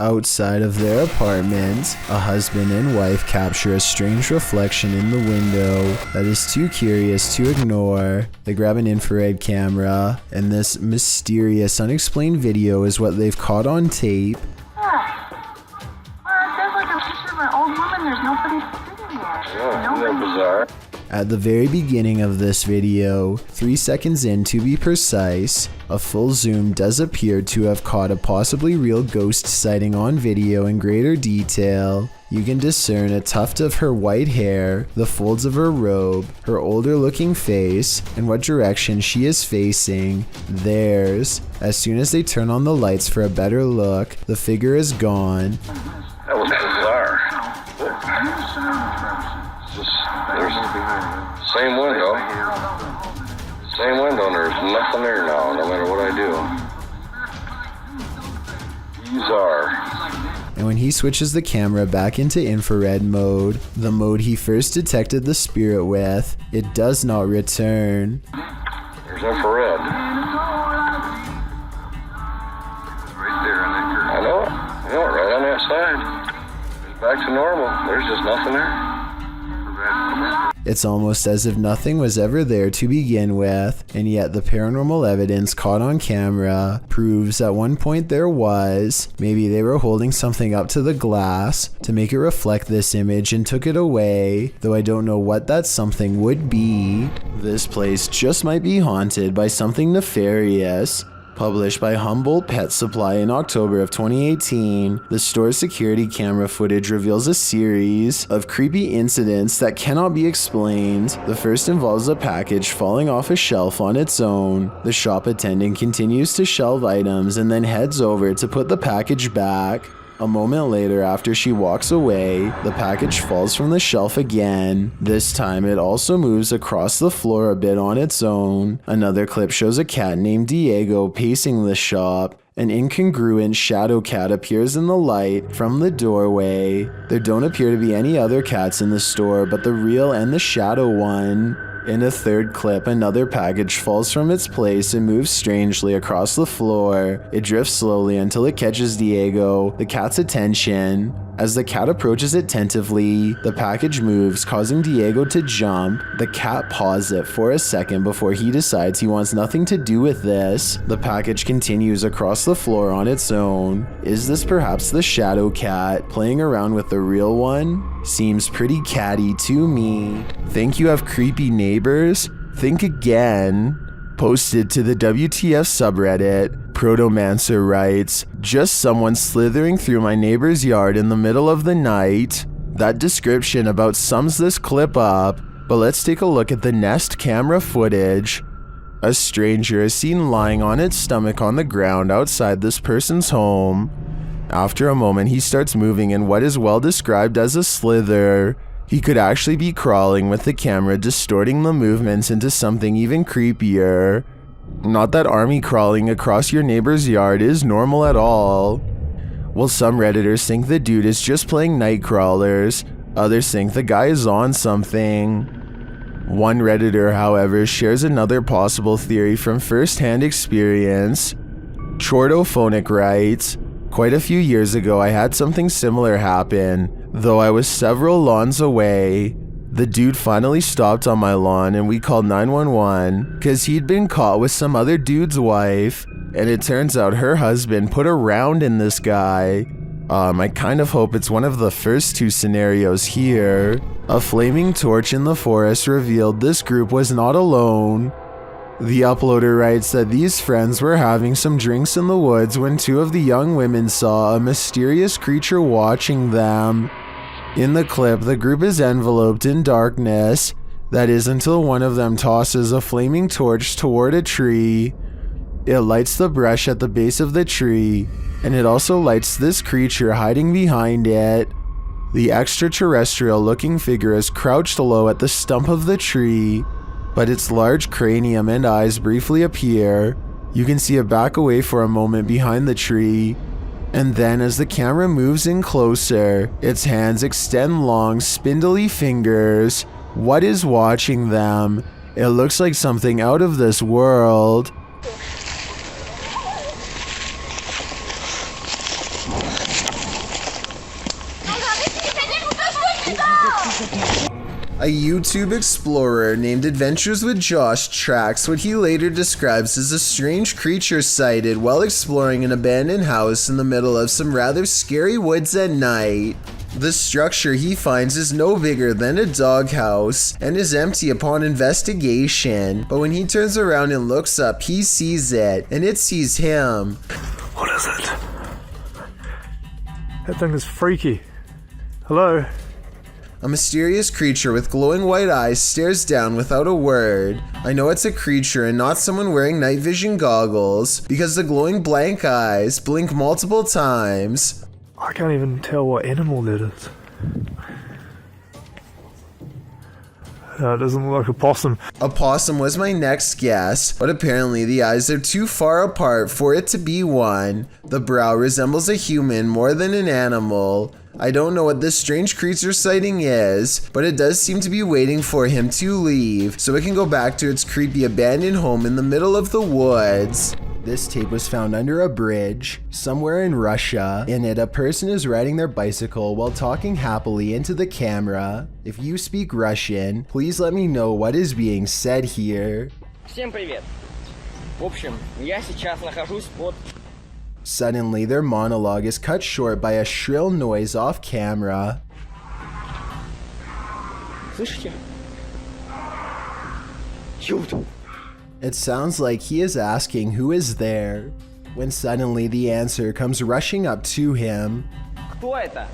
Outside of their apartment, a husband and wife capture a strange reflection in the window that is too curious to ignore. They grab an infrared camera, and this mysterious, unexplained video is what they've caught on tape. There's like a picture of an old woman. There's nobody sitting there. Yeah, isn't that bizarre? At the very beginning of this video, 3 seconds in to be precise, a full zoom does appear to have caught a possibly real ghost sighting on video in greater detail. You can discern a tuft of her white hair, the folds of her robe, her older looking face, and what direction she is facing, theirs. As soon as they turn on the lights for a better look, the figure is gone. That was bizarre. There's same window. Same window, and there's nothing there now, no matter what I do. Bizarre. And when he switches the camera back into infrared mode, the mode he first detected the spirit with, it does not return. There's infrared. Right there on that curve. I know it. Right on that side. It's back to normal. There's just nothing there. It's almost as if nothing was ever there to begin with, and yet the paranormal evidence caught on camera proves at one point there was. Maybe they were holding something up to the glass to make it reflect this image and took it away, though I don't know what that something would be. This place just might be haunted by something nefarious. Published by Humboldt Pet Supply in October of 2018, the store's security camera footage reveals a series of creepy incidents that cannot be explained. The first involves a package falling off a shelf on its own. The shop attendant continues to shelve items and then heads over to put the package back. A moment later, after she walks away, the package falls from the shelf again. This time it also moves across the floor a bit on its own. Another clip shows a cat named Diego pacing the shop. An incongruent shadow cat appears in the light from the doorway. There don't appear to be any other cats in the store but the real and the shadow one. In a third clip, another package falls from its place and moves strangely across the floor. It drifts slowly until it catches Diego, the cat's attention. As the cat approaches it tentatively, the package moves, causing Diego to jump. The cat paws it for a second before he decides he wants nothing to do with this. The package continues across the floor on its own. Is this perhaps the shadow cat playing around with the real one? Seems pretty catty to me. Think you have creepy neighbors? Think again. Posted to the WTF subreddit, Protomancer writes, "Just someone slithering through my neighbor's yard in the middle of the night." That description about sums this clip up, but let's take a look at the Nest camera footage. A stranger is seen lying on its stomach on the ground outside this person's home. After a moment, he starts moving in what is well described as a slither. He could actually be crawling, with the camera distorting the movements into something even creepier. Not that army crawling across your neighbor's yard is normal at all. Well, some Redditors think the dude is just playing night crawlers. Others think the guy is on something. One Redditor, however, shares another possible theory from first-hand experience. Chordophonic writes, "Quite a few years ago I had something similar happen, though I was several lawns away. The dude finally stopped on my lawn and we called 911 because he'd been caught with some other dude's wife, and it turns out her husband put a round in this guy. I kind of hope it's one of the first two scenarios here." A flaming torch in the forest revealed this group was not alone. The uploader writes that these friends were having some drinks in the woods when two of the young women saw a mysterious creature watching them. In the clip, the group is enveloped in darkness, that is until one of them tosses a flaming torch toward a tree. It lights the brush at the base of the tree, and it also lights this creature hiding behind it. The extraterrestrial-looking figure is crouched low at the stump of the tree, but its large cranium and eyes briefly appear. You can see it back away for a moment behind the tree, and then as the camera moves in closer, its hands extend long, spindly fingers. What is watching them? It looks like something out of this world. A YouTube explorer named Adventures with Josh tracks what he later describes as a strange creature sighted while exploring an abandoned house in the middle of some rather scary woods at night. The structure he finds is no bigger than a doghouse and is empty upon investigation, but when he turns around and looks up, he sees it, and it sees him. What is it? That thing is freaky. Hello? A mysterious creature with glowing white eyes stares down without a word. I know it's a creature and not someone wearing night vision goggles because the glowing blank eyes blink multiple times. I can't even tell what animal that is. It doesn't look like a possum. A possum was my next guess, but apparently the eyes are too far apart for it to be one. The brow resembles a human more than an animal. I don't know what this strange creature sighting is, but it does seem to be waiting for him to leave so it can go back to its creepy abandoned home in the middle of the woods. This tape was found under a bridge somewhere in Russia. In it, a person is riding their bicycle while talking happily into the camera. If you speak Russian, please let me know what is being said here. Всем привет. В общем, я сейчас нахожусь под... Suddenly, their monologue is cut short by a shrill noise off camera. Слышите? Чудо. It sounds like he is asking who is there, when suddenly the answer comes rushing up to him. Кто это?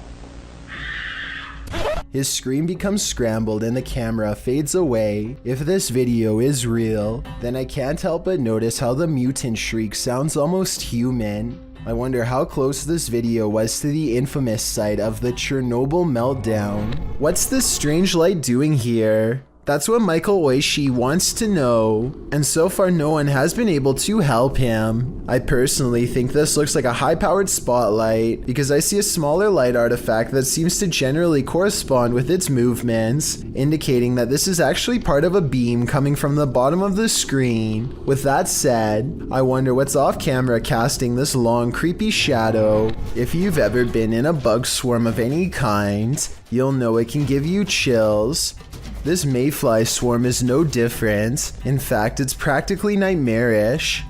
His scream becomes scrambled and the camera fades away. If this video is real, then I can't help but notice how the mutant shriek sounds almost human. I wonder how close this video was to the infamous site of the Chernobyl meltdown. What's this strange light doing here? That's what Michael Oishi wants to know, and so far no one has been able to help him. I personally think this looks like a high-powered spotlight because I see a smaller light artifact that seems to generally correspond with its movements, indicating that this is actually part of a beam coming from the bottom of the screen. With that said, I wonder what's off camera casting this long creepy shadow. If you've ever been in a bug swarm of any kind, you'll know it can give you chills. This mayfly swarm is no different. In fact, it's practically nightmarish.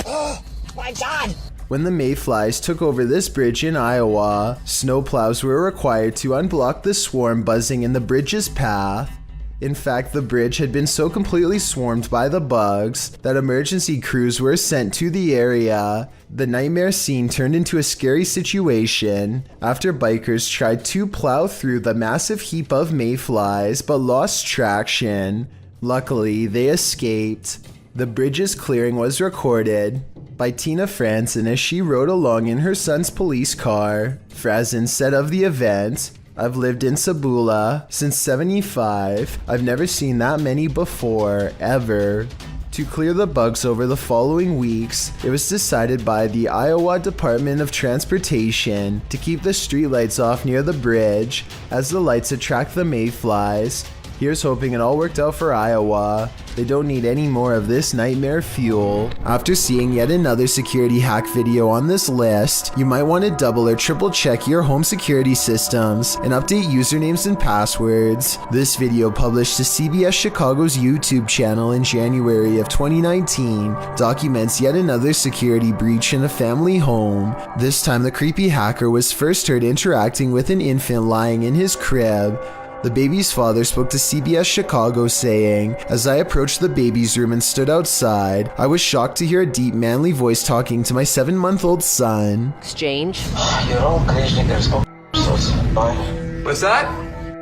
Oh my god! When the mayflies took over this bridge in Iowa, snowplows were required to unblock the swarm buzzing in the bridge's path. In fact, the bridge had been so completely swarmed by the bugs that emergency crews were sent to the area. The nightmare scene turned into a scary situation after bikers tried to plow through the massive heap of mayflies but lost traction. Luckily, they escaped. The bridge's clearing was recorded by Tina Franzen as she rode along in her son's police car. Franzen said of the event, "I've lived in Sabula since '75. I've never seen that many before, ever." To clear the bugs over the following weeks, it was decided by the Iowa Department of Transportation to keep the streetlights off near the bridge, as the lights attract the mayflies. Here's hoping it all worked out for Iowa. They don't need any more of this nightmare fuel. After seeing yet another security hack video on this list, you might want to double or triple check your home security systems and update usernames and passwords. This video, published to CBS Chicago's YouTube channel in January of 2019, documents yet another security breach in a family home. This time the creepy hacker was first heard interacting with an infant lying in his crib. The baby's father spoke to CBS Chicago saying, "As I approached the baby's room and stood outside, I was shocked to hear a deep manly voice talking to my 7-month-old son." Exchange. What's that?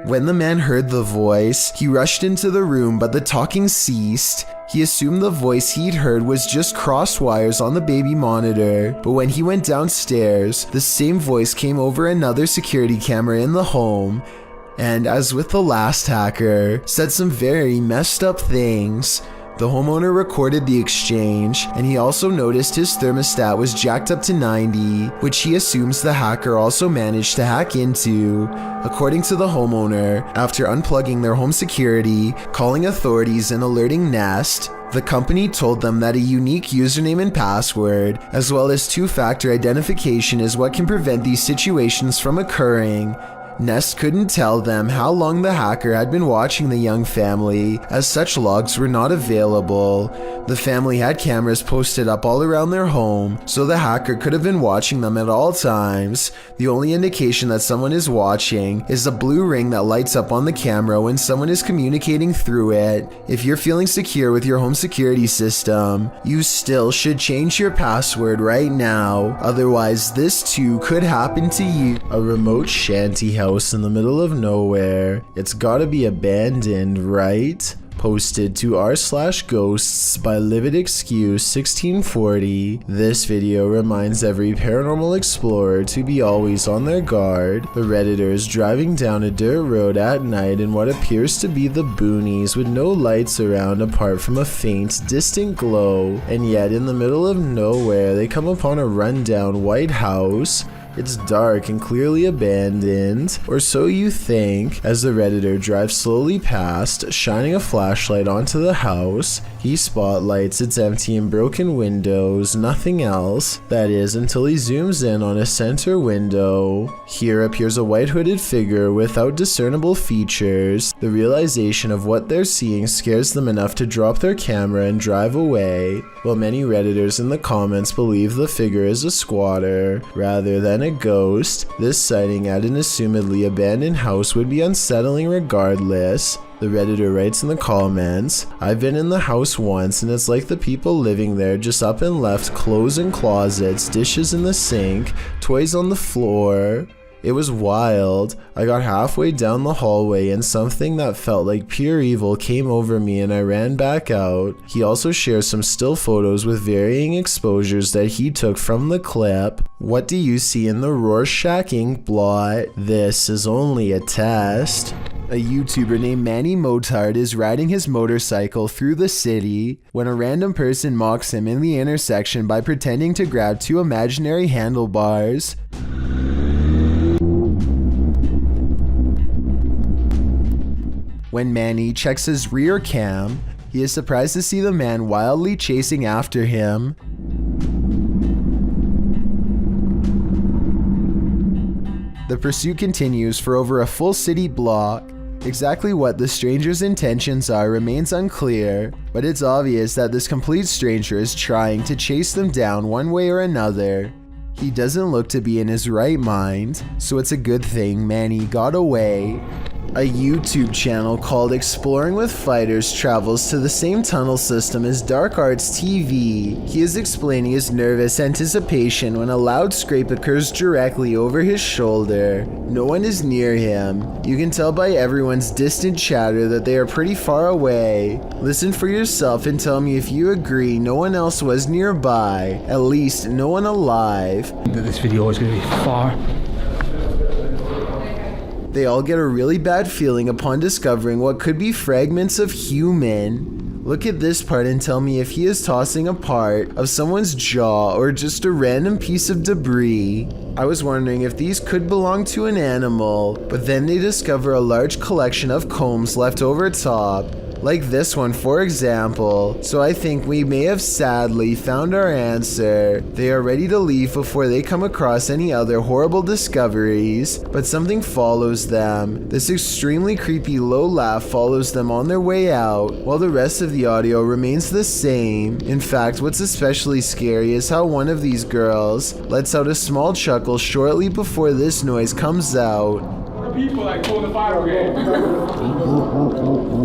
When the man heard the voice, he rushed into the room, but the talking ceased. He assumed the voice he'd heard was just crossed wires on the baby monitor, but when he went downstairs, the same voice came over another security camera in the home, and as with the last hacker, said some very messed up things. The homeowner recorded the exchange, and he also noticed his thermostat was jacked up to 90, which he assumes the hacker also managed to hack into. According to the homeowner, after unplugging their home security, calling authorities and alerting Nest, The company told them that a unique username and password, as well as two-factor identification, is what can prevent these situations from occurring. Nest couldn't tell them how long the hacker had been watching the young family, as such logs were not available. The family had cameras posted up all around their home, so the hacker could have been watching them at all times. The only indication that someone is watching is a blue ring that lights up on the camera when someone is communicating through it. If you're feeling secure with your home security system, you still should change your password right now, otherwise this too could happen to you. A remote shanty house in the middle of nowhere. It's gotta be abandoned, right? Posted to r/ghosts by Livid Excuse 1640. This video reminds every paranormal explorer to be always on their guard. The Redditor is driving down a dirt road at night in what appears to be the boonies with no lights around apart from a faint, distant glow, and yet in the middle of nowhere they come upon a rundown white house. It's dark and clearly abandoned, or so you think, as the Redditor drives slowly past, shining a flashlight onto the house. He spotlights its empty and broken windows, nothing else, that is, until he zooms in on a center window. Here appears a white hooded figure without discernible features. The realization of what they're seeing scares them enough to drop their camera and drive away, while many Redditors in the comments believe the figure is a squatter rather than a ghost. This sighting at an assumedly abandoned house would be unsettling regardless. The Redditor writes in the comments, "I've been in the house once and it's like the people living there just up and left clothes in closets, dishes in the sink, toys on the floor. It was wild. I got halfway down the hallway and something that felt like pure evil came over me and I ran back out." He also shares some still photos with varying exposures that he took from the clip. What do you see in the Rorschach ink blot? This is only a test. A YouTuber named Manny Motard is riding his motorcycle through the city when a random person mocks him in the intersection by pretending to grab two imaginary handlebars. When Manny checks his rear cam, he is surprised to see the man wildly chasing after him. The pursuit continues for over a full city block. Exactly what the stranger's intentions are remains unclear, but it's obvious that this complete stranger is trying to chase them down one way or another. He doesn't look to be in his right mind, so it's a good thing Manny got away. A YouTube channel called Exploring with Fighters travels to the same tunnel system as Dark Arts TV. He is explaining his nervous anticipation when a loud scrape occurs directly over his shoulder. No one is near him. You can tell by everyone's distant chatter that they are pretty far away. Listen for yourself and tell me if you agree no one else was nearby, at least no one alive. This video is going to be far. They all get a really bad feeling upon discovering what could be fragments of human. Look at this part and tell me if he is tossing a part of someone's jaw or just a random piece of debris. I was wondering if these could belong to an animal, but then they discover a large collection of combs left over top. Like this one, for example. So I think we may have sadly found our answer. They are ready to leave before they come across any other horrible discoveries, but something follows them. This extremely creepy low laugh follows them on their way out, while the rest of the audio remains the same. In fact, what's especially scary is how one of these girls lets out a small chuckle shortly before this noise comes out. People like pull the fire game.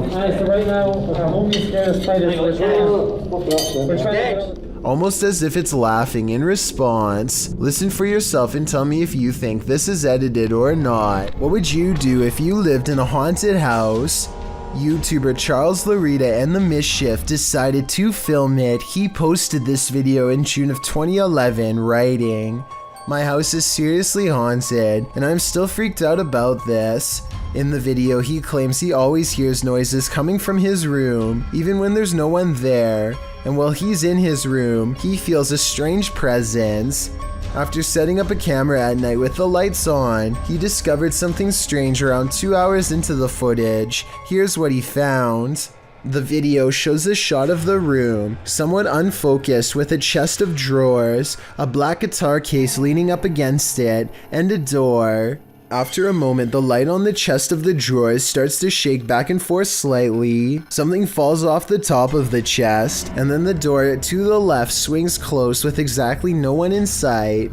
Alright, so right now, our homie scared of spiders. We're trying to... Almost as if it's laughing in response. Listen for yourself and tell me if you think this is edited or not. What would you do if you lived in a haunted house? YouTuber Charles Larita and the Mischief decided to film it. He posted this video in June of 2011, writing, "My house is seriously haunted, and I'm still freaked out about this." In the video, he claims he always hears noises coming from his room, even when there's no one there, and while he's in his room, he feels a strange presence. After setting up a camera at night with the lights on, he discovered something strange around 2 hours into the footage. Here's what he found. The video shows a shot of the room, somewhat unfocused, with a chest of drawers, a black guitar case leaning up against it, and a door. After a moment, the light on the chest of the drawers starts to shake back and forth slightly. Something falls off the top of the chest, and then the door to the left swings close with exactly no one in sight.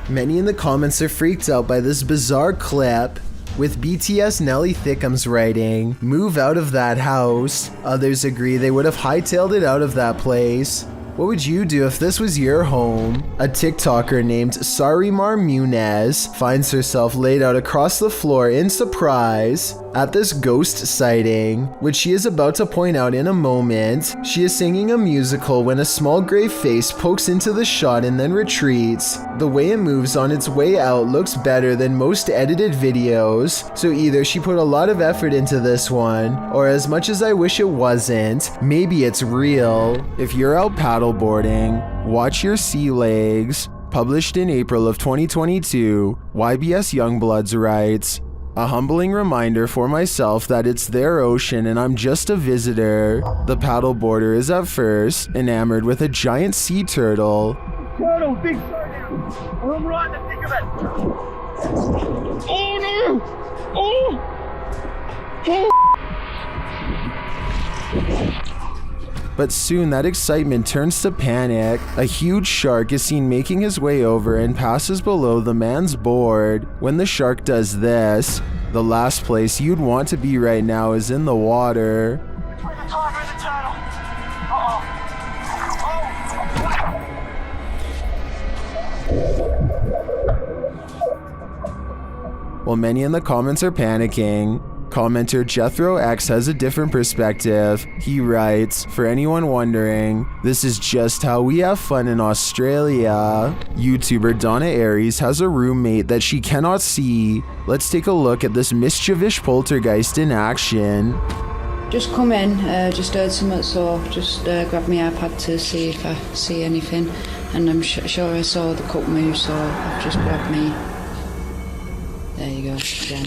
Many in the comments are freaked out by this bizarre clip, with BTS Nelly Thickums writing, "Move out of that house." Others agree they would have hightailed it out of that place. What would you do if this was your home? A TikToker named Sarimar Munez finds herself laid out across the floor in surprise at this ghost sighting, which she is about to point out in a moment. She is singing a musical when a small gray face pokes into the shot and then retreats. The way it moves on its way out looks better than most edited videos, so either she put a lot of effort into this one, or as much as I wish it wasn't, maybe it's real. If you're out paddleboarding, watch your sea legs. Published in April of 2022, YBS Youngbloods writes, "A humbling reminder for myself that it's their ocean and I'm just a visitor." The paddleboarder is at first enamored with a giant sea turtle. Turtle, big turtle. I'm right in the thick of it. Oh no! Oh! But soon that excitement turns to panic. A huge shark is seen making his way over and passes below the man's board. When the shark does this, the last place you'd want to be right now is in the water. Bring the tiger and the turtle. While many in the comments are panicking, commenter Jethro X has a different perspective. He writes, "For anyone wondering, this is just how we have fun in Australia." YouTuber Donna Aries has a roommate that she cannot see. Let's take a look at this mischievous poltergeist in action. Just come in, just heard something, so just grabbed my iPad to see if I see anything, and I'm sure I saw the cup move, so I've just grabbed me. There you go, again.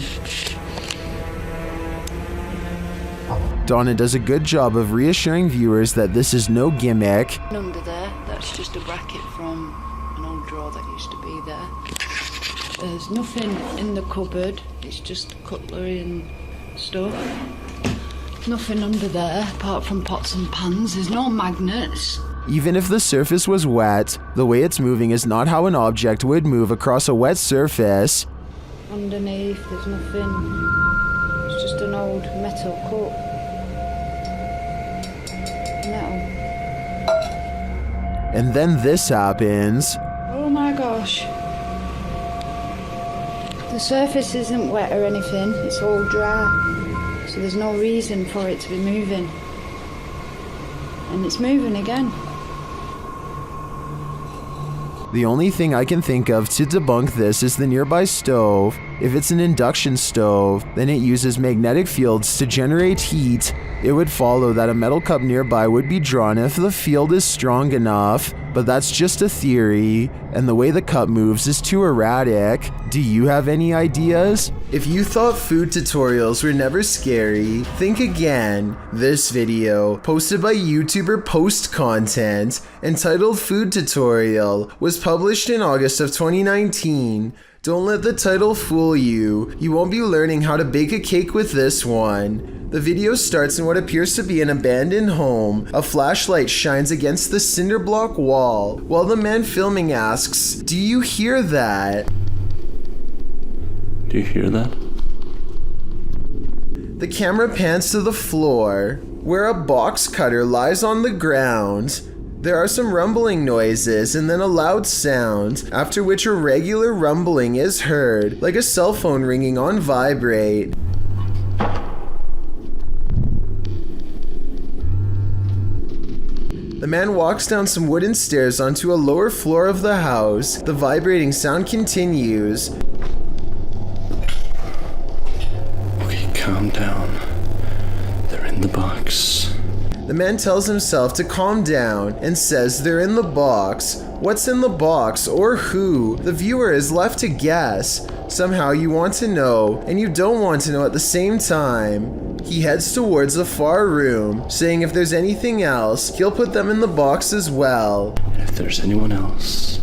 Donna does a good job of reassuring viewers that this is no gimmick. Under there, that's just a bracket from an old drawer that used to be there. There's nothing in the cupboard, it's just cutlery and stuff. Nothing under there apart from pots and pans. There's no magnets. Even if the surface was wet, the way it's moving is not how an object would move across a wet surface. Underneath, there's nothing. It's just an old metal cup. Metal. And then this happens. Oh my gosh. The surface isn't wet or anything, it's all dry. So there's no reason for it to be moving. And it's moving again. The only thing I can think of to debunk this is the nearby stove. If it's an induction stove, then it uses magnetic fields to generate heat. It would follow that a metal cup nearby would be drawn if the field is strong enough, but that's just a theory, and the way the cup moves is too erratic. Do you have any ideas? If you thought food tutorials were never scary, think again. This video, posted by YouTuber Post Content, entitled Food Tutorial, was published in August of 2019. Don't let the title fool you. You won't be learning how to bake a cake with this one. The video starts in what appears to be an abandoned home. A flashlight shines against the cinder block wall, while the man filming asks, "Do you hear that?" Do you hear that? The camera pans to the floor, where a box cutter lies on the ground. There are some rumbling noises and then a loud sound, after which a regular rumbling is heard, like a cell phone ringing on vibrate. The man walks down some wooden stairs onto a lower floor of the house. The vibrating sound continues. Okay, calm down. They're in the box. The man tells himself to calm down and says they're in the box. What's in the box or who? The viewer is left to guess. Somehow you want to know, and you don't want to know at the same time. He heads towards the far room, saying if there's anything else, he'll put them in the box as well. If there's anyone else,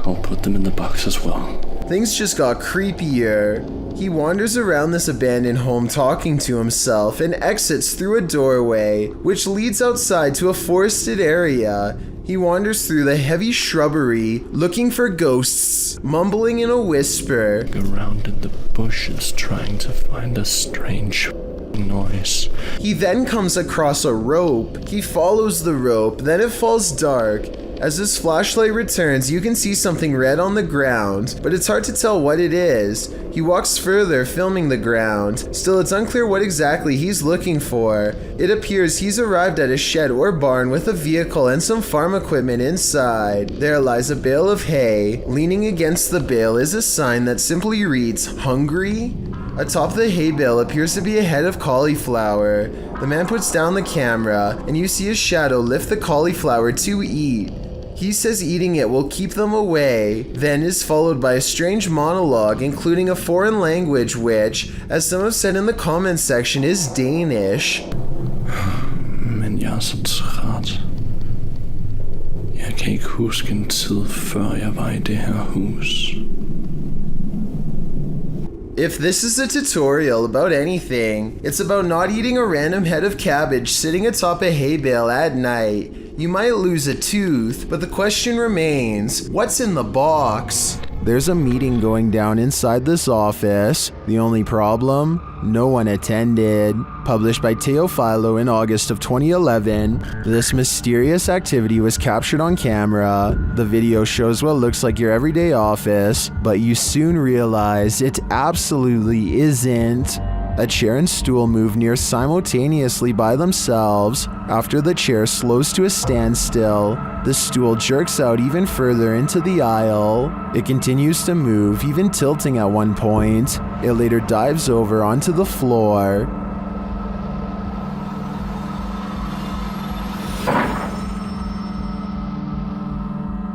I'll put them in the box as well. Things just got creepier. He wanders around this abandoned home talking to himself and exits through a doorway, which leads outside to a forested area. He wanders through the heavy shrubbery, looking for ghosts, mumbling in a whisper. Around in the bushes trying to find a strange noise. He then comes across a rope. He follows the rope, then it falls dark. As his flashlight returns, you can see something red on the ground, but it's hard to tell what it is. He walks further, filming the ground. Still, it's unclear what exactly he's looking for. It appears he's arrived at a shed or barn with a vehicle and some farm equipment inside. There lies a bale of hay. Leaning against the bale is a sign that simply reads, "Hungry?" Atop the hay bale appears to be a head of cauliflower. The man puts down the camera, and you see a shadow lift the cauliflower to eat. He says eating it will keep them away, then is followed by a strange monologue including a foreign language which, as some have said in the comments section, is Danish. Men jeg er så træt. Jeg kan ikke huske en tid før jeg var i det her hus. If this is a tutorial about anything, it's about not eating a random head of cabbage sitting atop a hay bale at night. You might lose a tooth, but the question remains, what's in the box? There's a meeting going down inside this office. The only problem? No one attended. Published by Teofilo in August of 2011, this mysterious activity was captured on camera. The video shows what looks like your everyday office, but you soon realize it absolutely isn't. A chair and stool move near simultaneously by themselves. After the chair slows to a standstill, the stool jerks out even further into the aisle. It continues to move, even tilting at one point. It later dives over onto the floor.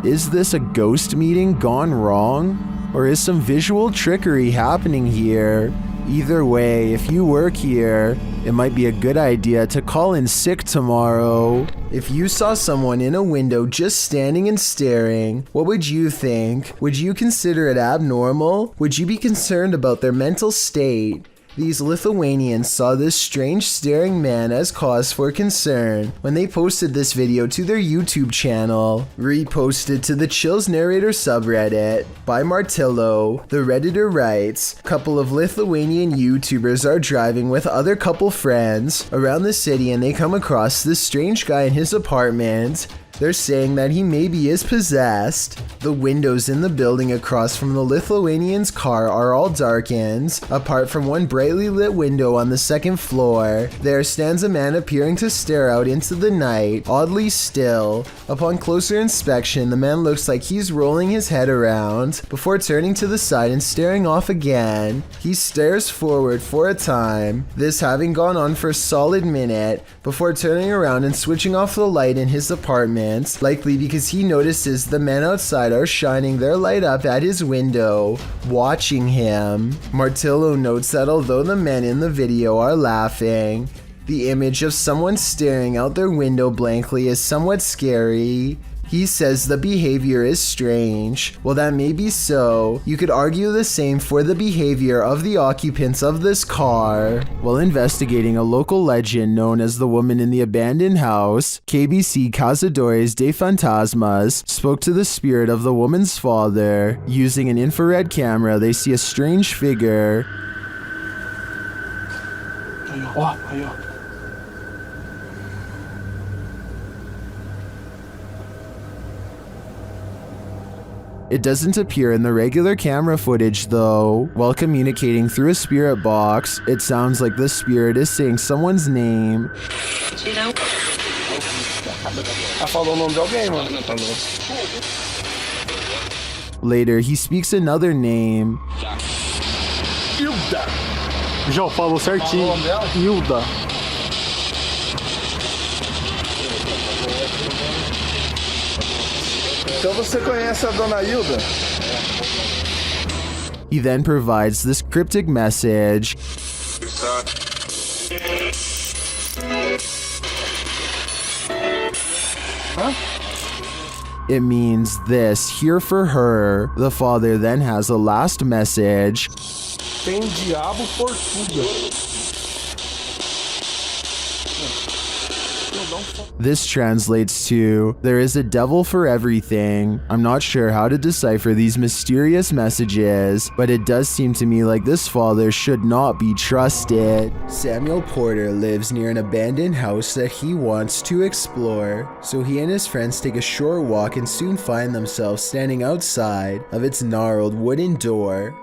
Is this a ghost meeting gone wrong? Or is some visual trickery happening here? Either way, if you work here, it might be a good idea to call in sick tomorrow. If you saw someone in a window just standing and staring, what would you think? Would you consider it abnormal? Would you be concerned about their mental state? These Lithuanians saw this strange staring man as cause for concern when they posted this video to their YouTube channel. Reposted to the Chills Narrator subreddit by Martillo, the Redditor writes, couple of Lithuanian YouTubers are driving with other couple friends around the city and they come across this strange guy in his apartment. They're saying that he maybe is possessed. The windows in the building across from the Lithuanian's car are all darkened, apart from one brightly lit window on the second floor. There stands a man appearing to stare out into the night, oddly still. Upon closer inspection, the man looks like he's rolling his head around, before turning to the side and staring off again. He stares forward for a time, this having gone on for a solid minute, before turning around and switching off the light in his apartment. Likely because he notices the men outside are shining their light up at his window, watching him. Martillo notes that although the men in the video are laughing, the image of someone staring out their window blankly is somewhat scary. He says the behavior is strange. Well, that may be so. You could argue the same for the behavior of the occupants of this car. While investigating a local legend known as the woman in the abandoned house, KBC Cazadores de Fantasmas spoke to the spirit of the woman's father. Using an infrared camera, they see a strange figure. It doesn't appear in the regular camera footage though. While communicating through a spirit box, it sounds like the spirit is saying someone's name. Later, he speaks another name. Hilda. Já falou certinho. Hilda. Então você conhece a dona Hilda? He then provides this cryptic message. It means this, here for her. The father then has a last message. Tem diabo por tudo. This translates to, there is a devil for everything. I'm not sure how to decipher these mysterious messages, but it does seem to me like this father should not be trusted. Samuel Porter lives near an abandoned house that he wants to explore, so he and his friends take a short walk and soon find themselves standing outside of its gnarled wooden door.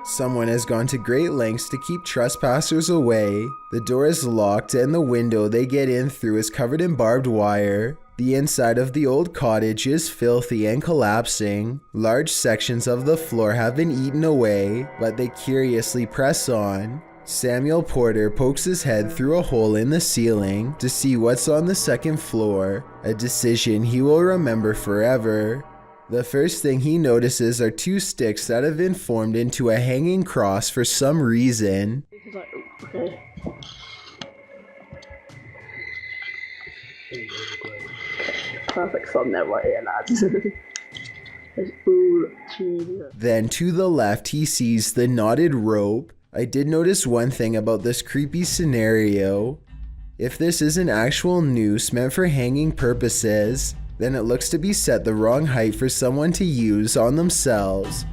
Someone has gone to great lengths to keep trespassers away. The door is locked and the window they get in through is covered in barbed wire. The inside of the old cottage is filthy and collapsing. Large sections of the floor have been eaten away, but they curiously press on. Samuel Porter pokes his head through a hole in the ceiling to see what's on the second floor, a decision he will remember forever. The first thing he notices are two sticks that have been formed into a hanging cross for some reason. He's like, okay. Perfect thumbnail right here, lads. There's all cheese. Then to the left he sees the knotted rope. I did notice one thing about this creepy scenario. If this is an actual noose meant for hanging purposes, then it looks to be set the wrong height for someone to use on themselves.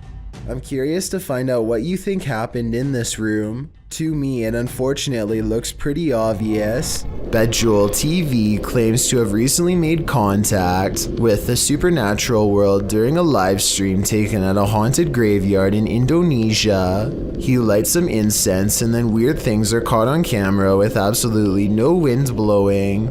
I'm curious to find out what you think happened in this room. To me, it unfortunately looks pretty obvious. Bejewel TV claims to have recently made contact with the supernatural world during a live stream taken at a haunted graveyard in Indonesia. He lights some incense and then weird things are caught on camera with absolutely no wind blowing.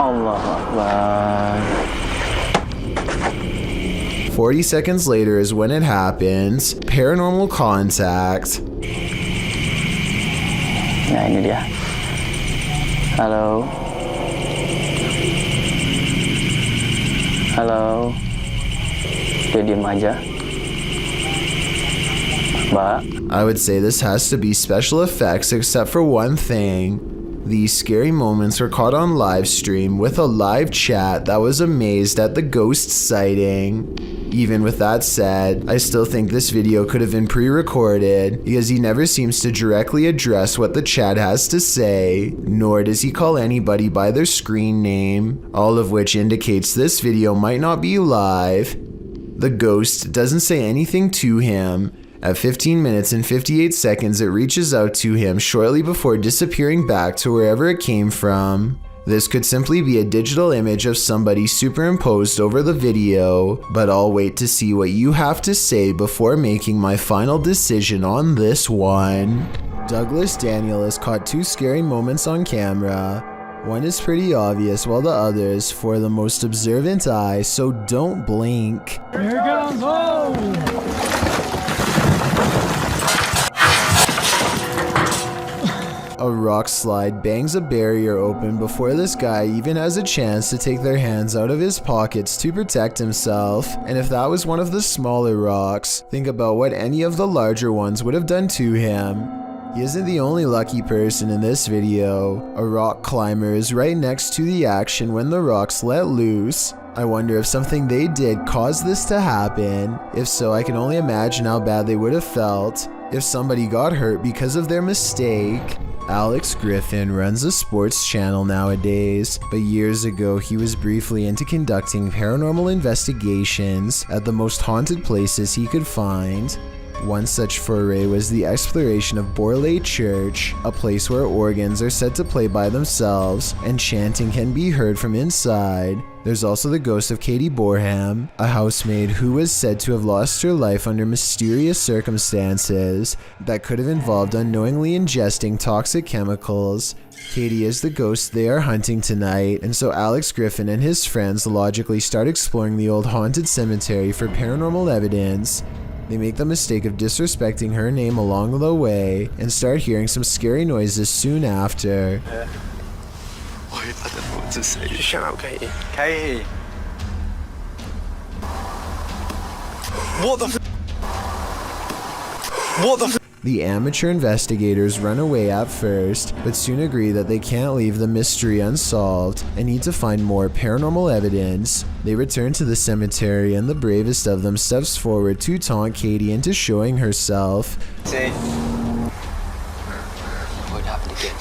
Allah Akbar. 40 seconds later is when it happens. Paranormal contact. Nah, ini dia. Halo. Halo. Dia diem aja. Mbak. I would say this has to be special effects except for one thing. These scary moments were caught on live stream with a live chat that was amazed at the ghost sighting. Even with that said, I still think this video could have been pre-recorded because he never seems to directly address what the chat has to say, nor does he call anybody by their screen name, all of which indicates this video might not be live. The ghost doesn't say anything to him. At 15 minutes and 58 seconds, it reaches out to him shortly before disappearing back to wherever it came from. This could simply be a digital image of somebody superimposed over the video, but I'll wait to see what you have to say before making my final decision on this one. Douglas Daniel has caught two scary moments on camera. One is pretty obvious while the other is for the most observant eye, so don't blink. Here goes home! A rock slide bangs a barrier open before this guy even has a chance to take their hands out of his pockets to protect himself. And if that was one of the smaller rocks, think about what any of the larger ones would have done to him. He isn't the only lucky person in this video. A rock climber is right next to the action when the rocks let loose. I wonder if something they did caused this to happen. If so, I can only imagine how bad they would have felt if somebody got hurt because of their mistake. Alex Griffin runs a sports channel nowadays, but years ago he was briefly into conducting paranormal investigations at the most haunted places he could find. One such foray was the exploration of Borley Church, a place where organs are said to play by themselves and chanting can be heard from inside. There's also the ghost of Katie Borham, a housemaid who was said to have lost her life under mysterious circumstances that could have involved unknowingly ingesting toxic chemicals. Katie is the ghost they are hunting tonight, and so Alex Griffin and his friends logically start exploring the old haunted cemetery for paranormal evidence. They make the mistake of disrespecting her name along the way and start hearing some scary noises soon after. I don't know what to say. Just shout out, Katie. Katie! What the What the The amateur investigators run away at first, but soon agree that they can't leave the mystery unsolved and need to find more paranormal evidence. They return to the cemetery and the bravest of them steps forward to taunt Katie into showing herself. See? What happened again?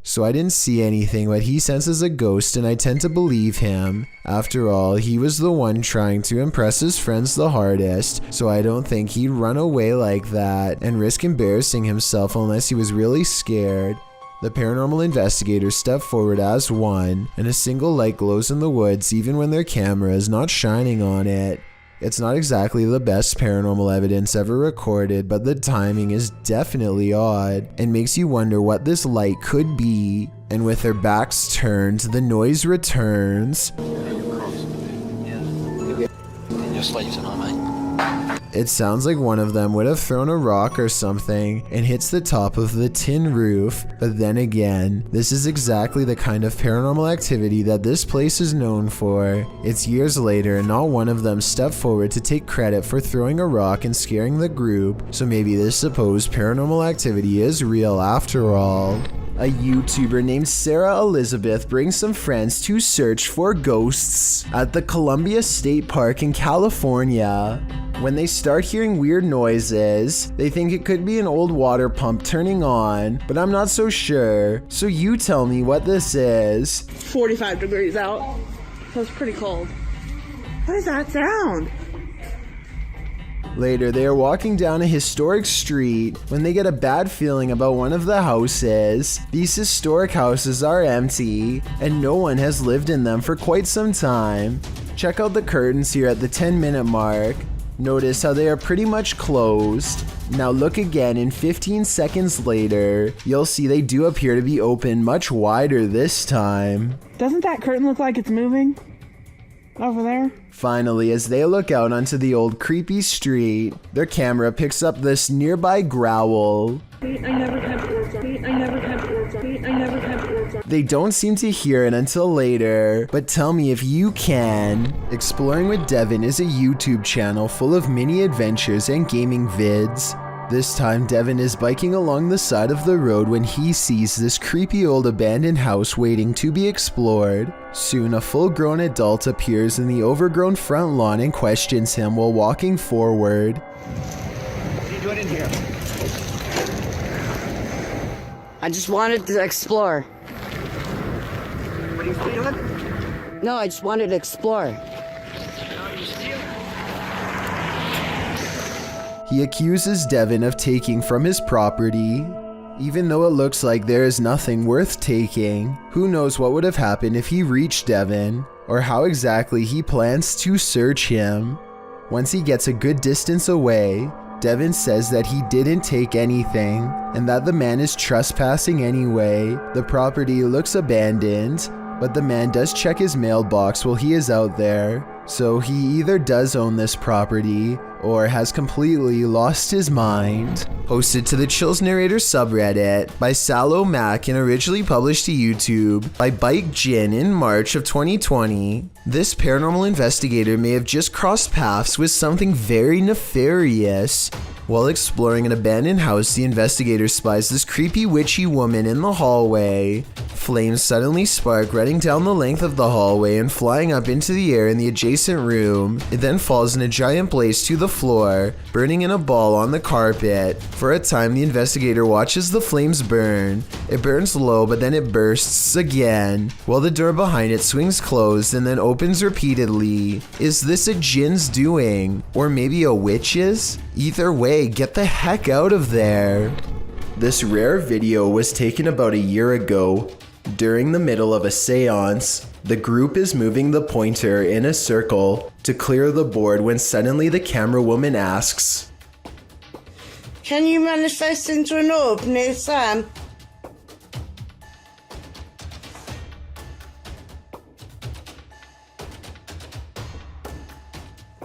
So I didn't see anything, but he senses a ghost and I tend to believe him. After all, he was the one trying to impress his friends the hardest, so I don't think he'd run away like that and risk embarrassing himself unless he was really scared. The paranormal investigators step forward as one, and a single light glows in the woods even when their camera is not shining on it. It's not exactly the best paranormal evidence ever recorded, but the timing is definitely odd and makes you wonder what this light could be. And with their backs turned, the noise returns. Just leave tonight, mate. It sounds like one of them would have thrown a rock or something and hits the top of the tin roof, but then again, this is exactly the kind of paranormal activity that this place is known for. It's years later and not one of them stepped forward to take credit for throwing a rock and scaring the group, so maybe this supposed paranormal activity is real after all. A YouTuber named Sarah Elizabeth brings some friends to search for ghosts at the Columbia State Park in California. When they start hearing weird noises, they think it could be an old water pump turning on, but I'm not so sure. So you tell me what this is. 45 degrees out, so it's pretty cold. What is that sound? Later, they are walking down a historic street when they get a bad feeling about one of the houses. These historic houses are empty, and no one has lived in them for quite some time. Check out the curtains here at the 10-minute mark. Notice how they are pretty much closed. Now look again, and 15 seconds later, you'll see they do appear to be open much wider this time. Doesn't that curtain look like it's moving? Over there? Finally, as they look out onto the old creepy street, their camera picks up this nearby growl. They don't seem to hear it until later, but tell me if you can. Exploring with Devin is a YouTube channel full of mini adventures and gaming vids. This time, Devin is biking along the side of the road when he sees this creepy old abandoned house waiting to be explored. Soon, a full-grown adult appears in the overgrown front lawn and questions him while walking forward. What are you doing in here? I just wanted to explore. What are you stealing? No, I just wanted to explore. He accuses Devin of taking from his property. Even though it looks like there is nothing worth taking, who knows what would have happened if he reached Devin, or how exactly he plans to search him. Once he gets a good distance away, Devin says that he didn't take anything, and that the man is trespassing anyway. The property looks abandoned, but the man does check his mailbox while he is out there. So he either does own this property or has completely lost his mind. Posted to the Chills Narrator subreddit by Sallow Mac and originally published to YouTube by Bike Jin in March of 2020. This paranormal investigator may have just crossed paths with something very nefarious. While exploring an abandoned house, the investigator spies this creepy witchy woman in the hallway. Flames suddenly spark, running down the length of the hallway and flying up into the air in the adjacent room. It then falls in a giant blaze to the floor, burning in a ball on the carpet. For a time, the investigator watches the flames burn. It burns low, but then it bursts again, while the door behind it swings closed and then opens repeatedly. Is this a djinn's doing? Or maybe a witch's? Either way, get the heck out of there. This rare video was taken about a year ago. During the middle of a seance, the group is moving the pointer in a circle to clear the board when suddenly the camera woman asks, Can you manifest into an orb near Sam?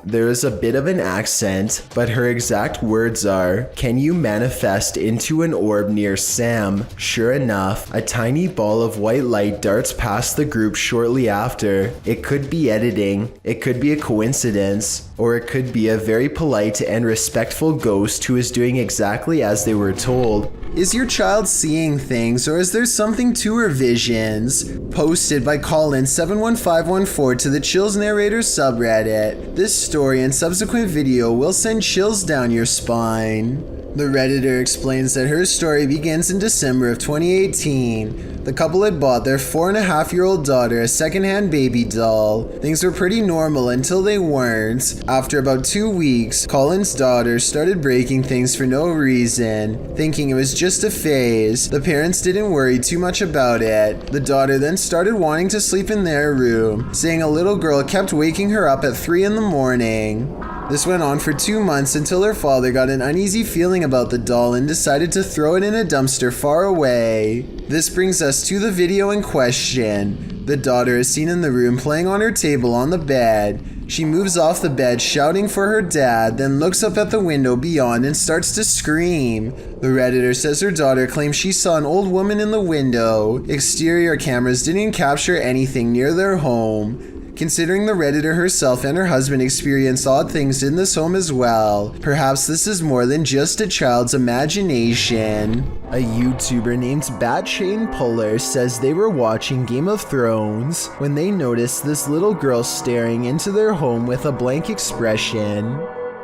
There is a bit of an accent, but her exact words are, "Can you manifest into an orb near Sam?" Sure enough, a tiny ball of white light darts past the group shortly after. It could be editing, it could be a coincidence, or it could be a very polite and respectful ghost who is doing exactly as they were told. Is your child seeing things, or is there something to her visions? Posted by Colin71514 to the Chills Narrator subreddit. This story and subsequent video will send chills down your spine. The Redditor explains that her story begins in December of 2018. The couple had bought their 4.5-year-old daughter a secondhand baby doll. Things were pretty normal until they weren't. After about 2 weeks, Colin's daughter started breaking things for no reason, thinking it was just a phase. The parents didn't worry too much about it. The daughter then started wanting to sleep in their room, saying a little girl kept waking her up at 3 in the morning. This went on for 2 months until her father got an uneasy feeling about the doll and decided to throw it in a dumpster far away. This brings us to the video in question. The daughter is seen in the room playing on her table on the bed. She moves off the bed shouting for her dad, then looks up at the window beyond and starts to scream. The Redditor says her daughter claims she saw an old woman in the window. Exterior cameras didn't capture anything near their home. Considering the Redditor herself and her husband experienced odd things in this home as well, perhaps this is more than just a child's imagination. A YouTuber named Batchain Puller says they were watching Game of Thrones when they noticed this little girl staring into their home with a blank expression.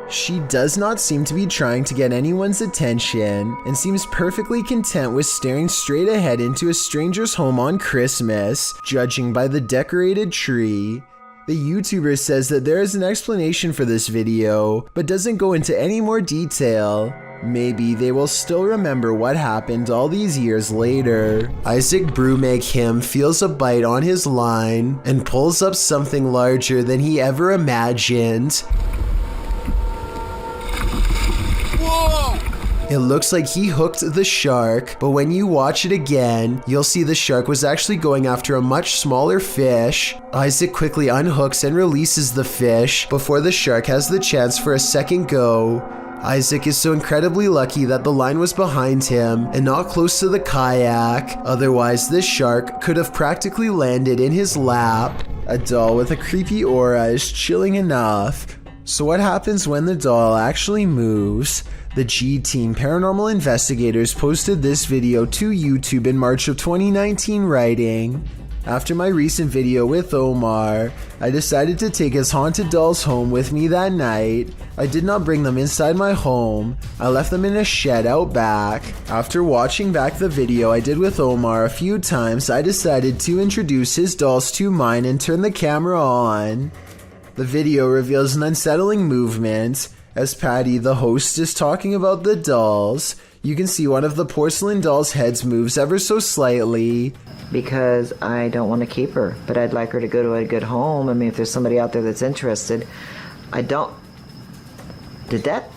She does not seem to be trying to get anyone's attention and seems perfectly content with staring straight ahead into a stranger's home on Christmas, judging by the decorated tree. The YouTuber says that there is an explanation for this video, but doesn't go into any more detail. Maybe they will still remember what happened all these years later. Isaac Brumake feels a bite on his line and pulls up something larger than he ever imagined. It looks like he hooked the shark, but when you watch it again, you'll see the shark was actually going after a much smaller fish. Isaac quickly unhooks and releases the fish before the shark has the chance for a second go. Isaac is so incredibly lucky that the line was behind him and not close to the kayak. Otherwise, this shark could have practically landed in his lap. A doll with a creepy aura is chilling enough. So what happens when the doll actually moves? The G-Team Paranormal Investigators posted this video to YouTube in March of 2019, writing, "After my recent video with Omar, I decided to take his haunted dolls home with me that night. I did not bring them inside my home. I left them in a shed out back. After watching back the video I did with Omar a few times, I decided to introduce his dolls to mine and turn the camera on." The video reveals an unsettling movement. As Patty, the host, is talking about the dolls, you can see one of the porcelain doll's heads moves ever so slightly. Because I don't want to keep her, but I'd like her to go to a good home. I mean, if there's somebody out there that's interested, I don't... Did that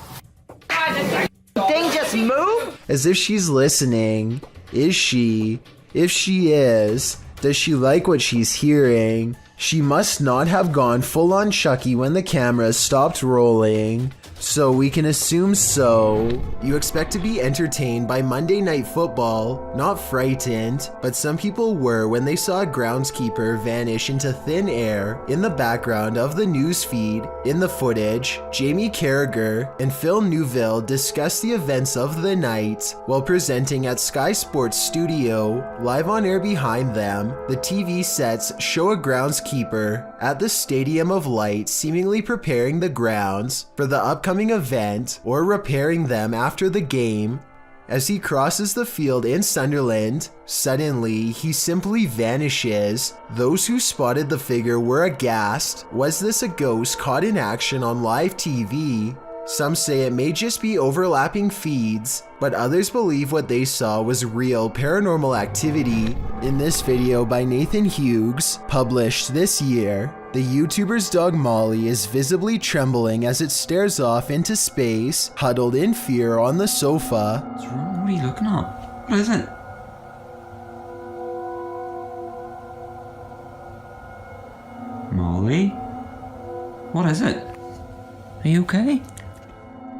thing just move? As if she's listening. Is she? If she is, does she like what she's hearing? She must not have gone full-on Chucky when the camera stopped rolling. So we can assume so. You expect to be entertained by Monday Night Football, not frightened, but some people were when they saw a groundskeeper vanish into thin air in the background of the news feed. In the footage, Jamie Carragher and Phil Neuville discuss the events of the night while presenting at Sky Sports Studio. Live on air behind them, the TV sets show a groundskeeper at the Stadium of Light seemingly preparing the grounds for the upcoming event or repairing them after the game. As he crosses the field in Sunderland, suddenly he simply vanishes. Those who spotted the figure were aghast. Was this a ghost caught in action on live TV? Some say it may just be overlapping feeds, but others believe what they saw was real paranormal activity. In this video by Nathan Hughes, published this year, the YouTuber's dog Molly is visibly trembling as it stares off into space, huddled in fear on the sofa. What's wrong? What are you looking at? What is it? Molly? What is it? Are you okay?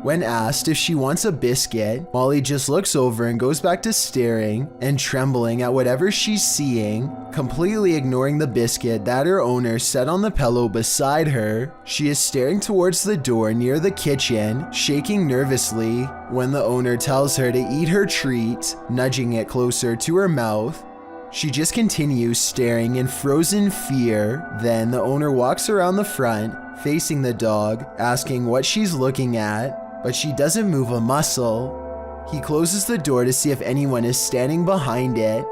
When asked if she wants a biscuit, Molly just looks over and goes back to staring and trembling at whatever she's seeing, completely ignoring the biscuit that her owner set on the pillow beside her. She is staring towards the door near the kitchen, shaking nervously when the owner tells her to eat her treat, nudging it closer to her mouth. She just continues staring in frozen fear. Then the owner walks around the front, facing the dog, asking what she's looking at. But she doesn't move a muscle. He closes the door to see if anyone is standing behind it.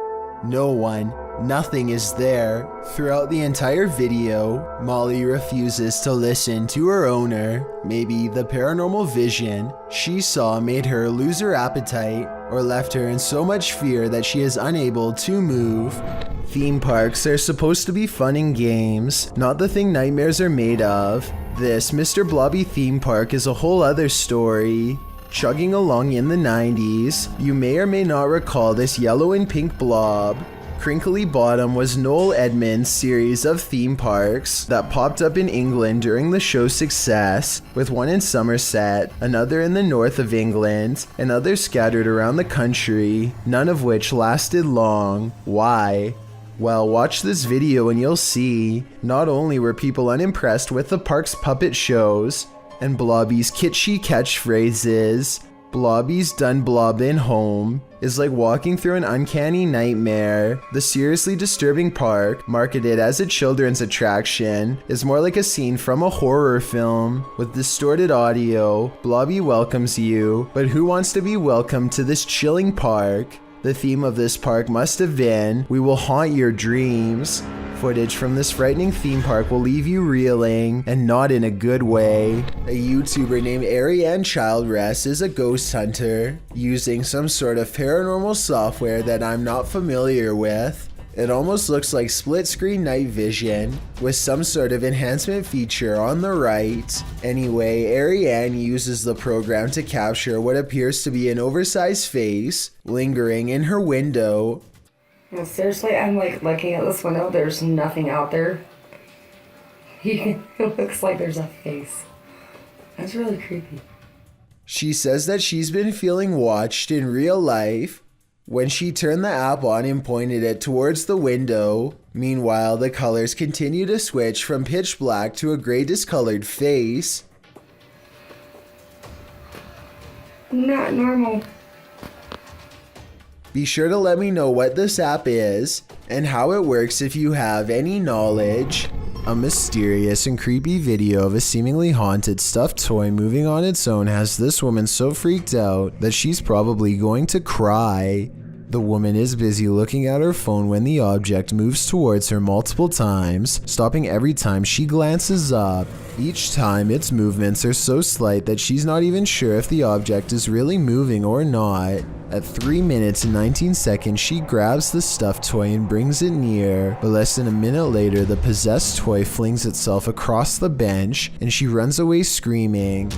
No one. Nothing is there. Throughout the entire video, Molly refuses to listen to her owner. Maybe the paranormal vision she saw made her lose her appetite or left her in so much fear that she is unable to move. Theme parks are supposed to be fun and games, not the thing nightmares are made of. This Mr. Blobby theme park is a whole other story. Chugging along in the 90s, you may or may not recall this yellow and pink blob. Crinkly Bottom was Noel Edmonds' series of theme parks that popped up in England during the show's success, with one in Somerset, another in the north of England, and others scattered around the country, none of which lasted long. Why? Well, watch this video and you'll see. Not only were people unimpressed with the park's puppet shows and Blobby's kitschy catchphrases, Blobby's done blobbin' home is like walking through an uncanny nightmare. The seriously disturbing park, marketed as a children's attraction, is more like a scene from a horror film. With distorted audio, Blobby welcomes you, but who wants to be welcomed to this chilling park? The theme of this park must have been, "We will haunt your dreams." Footage from this frightening theme park will leave you reeling, and not in a good way. A YouTuber named eerie Childress is a ghost hunter, using some sort of paranormal software that I'm not familiar with. It almost looks like split-screen night vision, with some sort of enhancement feature on the right. Anyway, Ariane uses the program to capture what appears to be an oversized face, lingering in her window. No, seriously, I'm like looking at this window, there's nothing out there. It looks like there's a face. That's really creepy. She says that she's been feeling watched in real life when she turned the app on and pointed it towards the window. Meanwhile, the colors continue to switch from pitch black to a gray discolored face. Not normal. Be sure to let me know what this app is and how it works if you have any knowledge. A mysterious and creepy video of a seemingly haunted stuffed toy moving on its own has this woman so freaked out that she's probably going to cry. The woman is busy looking at her phone when the object moves towards her multiple times, stopping every time she glances up. Each time its movements are so slight that she's not even sure if the object is really moving or not. At 3 minutes and 19 seconds, she grabs the stuffed toy and brings it near, but less than a minute later, the possessed toy flings itself across the bench and she runs away screaming.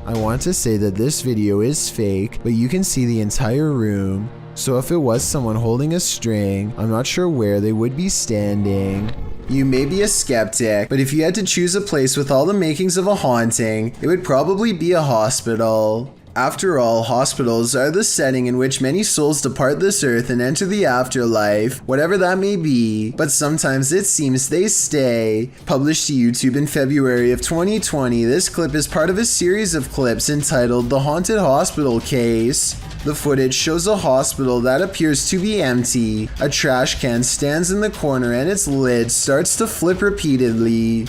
I want to say that this video is fake, but you can see the entire room. So if it was someone holding a string, I'm not sure where they would be standing. You may be a skeptic, but if you had to choose a place with all the makings of a haunting, it would probably be a hospital. After all, hospitals are the setting in which many souls depart this earth and enter the afterlife, whatever that may be, but sometimes it seems they stay. Published to YouTube in February of 2020, this clip is part of a series of clips entitled The Haunted Hospital Case. The footage shows a hospital that appears to be empty. A trash can stands in the corner and its lid starts to flip repeatedly.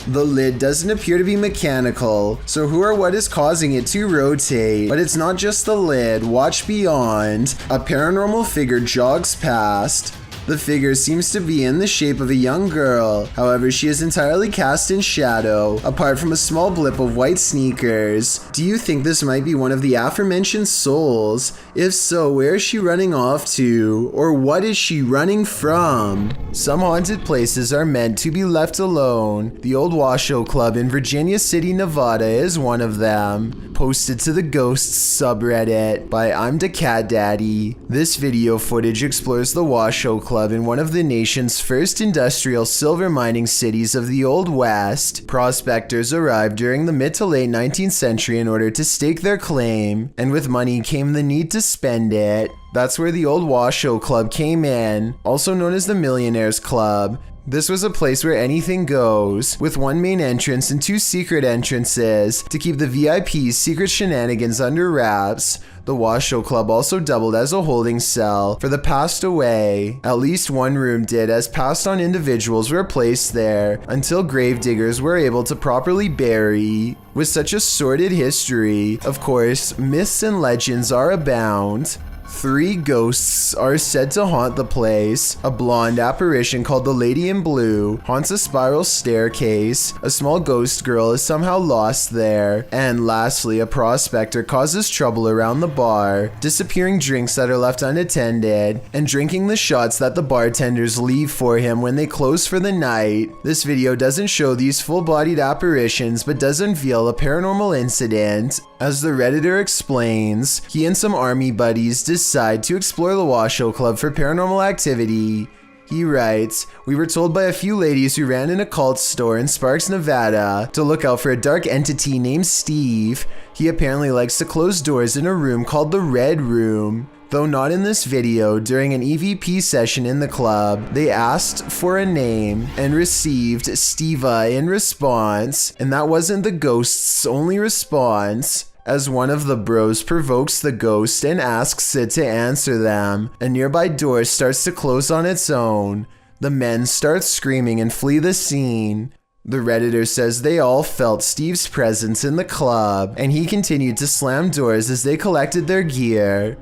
The lid doesn't appear to be mechanical, so who or what is causing it to rotate? But it's not just the lid. Watch beyond. A paranormal figure jogs past. The figure seems to be in the shape of a young girl, however she is entirely cast in shadow, apart from a small blip of white sneakers. Do you think this might be one of the aforementioned souls? If so, where is she running off to? Or what is she running from? Some haunted places are meant to be left alone. The Old Washoe Club in Virginia City, Nevada is one of them. Posted to the Ghosts subreddit by I'm the Cat Daddy. This video footage explores the Washoe Club Club in one of the nation's first industrial silver mining cities of the Old West. Prospectors arrived during the mid to late 19th century in order to stake their claim, and with money came the need to spend it. That's where the Old Washoe Club came in, also known as the Millionaires Club. This was a place where anything goes, with one main entrance and two secret entrances to keep the VIP's secret shenanigans under wraps. The Washoe Club also doubled as a holding cell for the passed away. At least one room did, as passed on individuals were placed there until gravediggers were able to properly bury. With such a sordid history, of course, myths and legends are abound. 3 ghosts are said to haunt the place. A blonde apparition called the Lady in Blue haunts a spiral staircase. A small ghost girl is somehow lost there. And lastly, a prospector causes trouble around the bar, disappearing drinks that are left unattended, and drinking the shots that the bartenders leave for him when they close for the night. This video doesn't show these full-bodied apparitions, but does unveil a paranormal incident. As the Redditor explains, he and some army buddies decide to explore the Washoe Club for paranormal activity. He writes, "We were told by a few ladies who ran an occult store in Sparks, Nevada, to look out for a dark entity named Steve. He apparently likes to close doors in a room called the Red Room." Though not in this video, during an EVP session in the club, they asked for a name and received Steva in response, and that wasn't the ghost's only response. As one of the bros provokes the ghost and asks it to answer them, a nearby door starts to close on its own. The men start screaming and flee the scene. The Redditor says they all felt Steve's presence in the club, and he continued to slam doors as they collected their gear.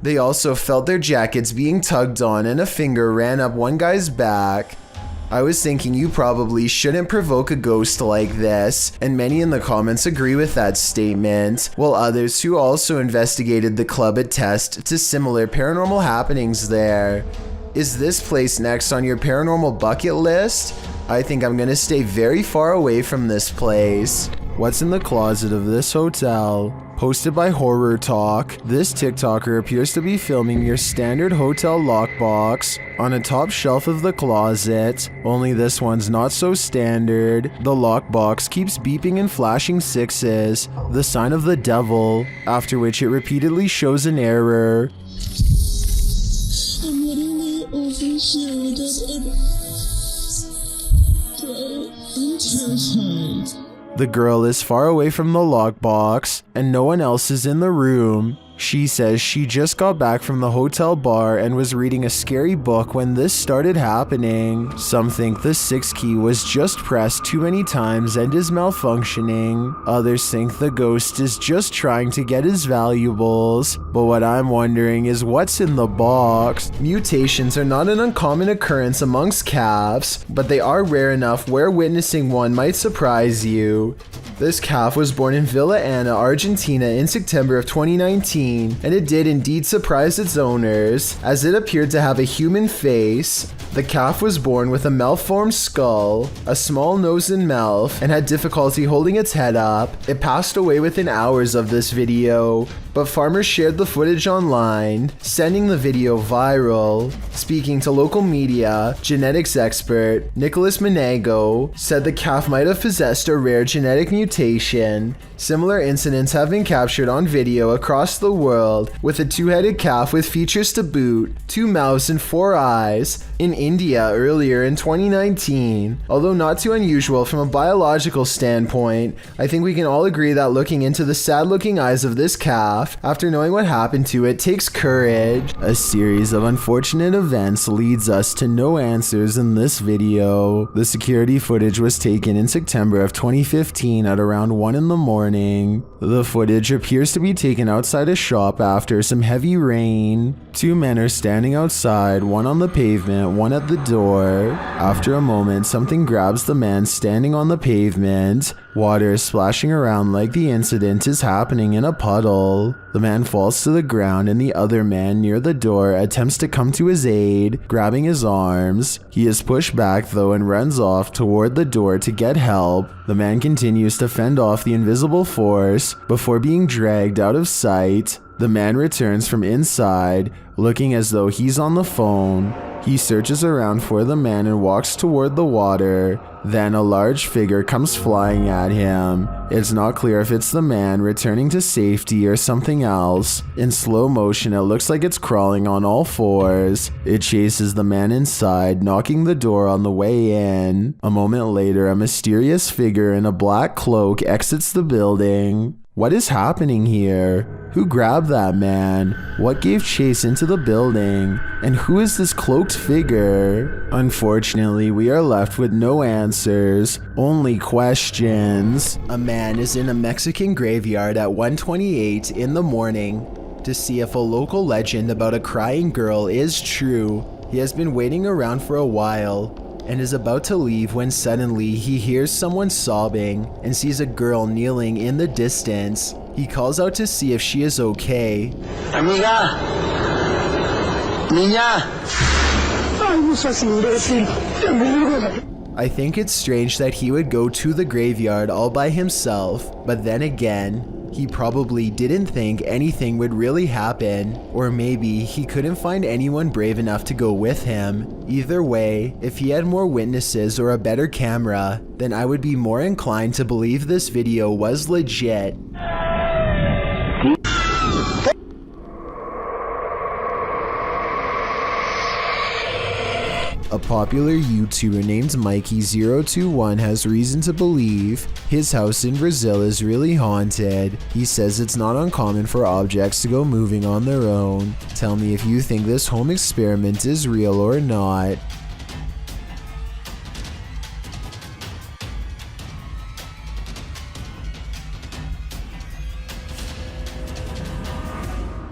They also felt their jackets being tugged on, and a finger ran up one guy's back. I was thinking you probably shouldn't provoke a ghost like this, and many in the comments agree with that statement, while others who also investigated the club attest to similar paranormal happenings there. Is this place next on your paranormal bucket list? I think I'm gonna stay very far away from this place. What's in the closet of this hotel? Posted by Horror Talk, this TikToker appears to be filming your standard hotel lockbox on a top shelf of the closet, only this one's not so standard. The lockbox keeps beeping and flashing 6s, the sign of the devil, after which it repeatedly shows an error. I'm literally overshadowed. Bro, I'm terrified. The girl is far away from the lockbox, and no one else is in the room. She says she just got back from the hotel bar and was reading a scary book when this started happening. Some think the 6 key was just pressed too many times and is malfunctioning. Others think the ghost is just trying to get his valuables. But what I'm wondering is what's in the box. Mutations are not an uncommon occurrence amongst calves, but they are rare enough where witnessing one might surprise you. This calf was born in Villa Ana, Argentina in September of 2019, and it did indeed surprise its owners, as it appeared to have a human face. The calf was born with a malformed skull, a small nose and mouth, and had difficulty holding its head up. It passed away within hours of this video, but farmers shared the footage online, sending the video viral. Speaking to local media, genetics expert Nicholas Menego said the calf might have possessed a rare genetic mutation. Similar incidents have been captured on video across the world, with a 2-headed calf with features to boot, 2 mouths and 4 eyes, in India earlier in 2019. Although not too unusual from a biological standpoint, I think we can all agree that looking into the sad-looking eyes of this calf, after knowing what happened to it, takes courage. A series of unfortunate events leads us to no answers in this video. The security footage was taken in September of 2015 at around 1 in the morning. The footage appears to be taken outside a shop after some heavy rain. 2 men are standing outside, one on the pavement, one at the door. After a moment, something grabs the man standing on the pavement. Water is splashing around like the incident is happening in a puddle. The man falls to the ground and the other man near the door attempts to come to his aid, grabbing his arms. He is pushed back though and runs off toward the door to get help. The man continues to fend off the invisible force before being dragged out of sight. The man returns from inside, looking as though he's on the phone. He searches around for the man and walks toward the water. Then a large figure comes flying at him. It's not clear if it's the man returning to safety or something else. In slow motion, it looks like it's crawling on all fours. It chases the man inside, knocking the door on the way in. A moment later, a mysterious figure in a black cloak exits the building. What is happening here? Who grabbed that man? What gave chase into the building? And who is this cloaked figure? Unfortunately, we are left with no answers, only questions. A man is in a Mexican graveyard at 1:28 in the morning to see if a local legend about a crying girl is true. He has been waiting around for a while and is about to leave when suddenly he hears someone sobbing and sees a girl kneeling in the distance. He calls out to see if she is okay. Amiga, niña. Ay, no seas imbécil. I think it's strange that he would go to the graveyard all by himself, but then again, he probably didn't think anything would really happen, or maybe he couldn't find anyone brave enough to go with him. Either way, if he had more witnesses or a better camera, then I would be more inclined to believe this video was legit. A popular YouTuber named Mikey021 has reason to believe his house in Brazil is really haunted. He says it's not uncommon for objects to go moving on their own. Tell me if you think this home experiment is real or not.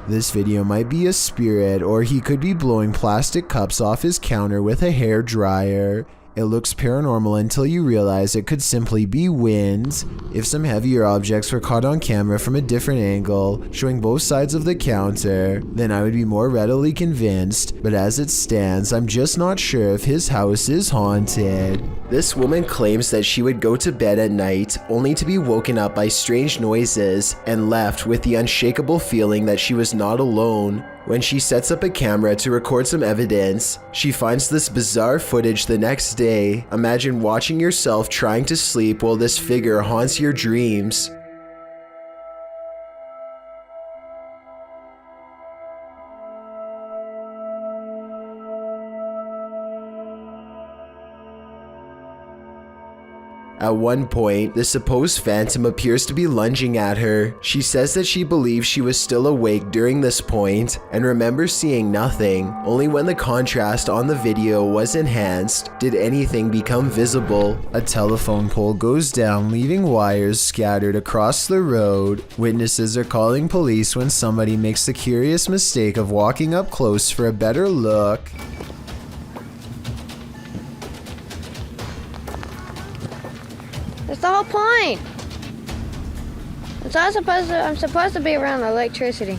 This video might be a spirit, or he could be blowing plastic cups off his counter with a hair dryer. It looks paranormal until you realize it could simply be wind. If some heavier objects were caught on camera from a different angle, showing both sides of the counter, then I would be more readily convinced, but as it stands, I'm just not sure if his house is haunted. This woman claims that she would go to bed at night only to be woken up by strange noises and left with the unshakable feeling that she was not alone. When she sets up a camera to record some evidence, she finds this bizarre footage the next day. Imagine watching yourself trying to sleep while this figure haunts your dreams. At one point, the supposed phantom appears to be lunging at her. She says that she believes she was still awake during this point and remembers seeing nothing. Only when the contrast on the video was enhanced did anything become visible. A telephone pole goes down, leaving wires scattered across the road. Witnesses are calling police when somebody makes the curious mistake of walking up close for a better look. That's the whole point. I'm supposed to be around electricity.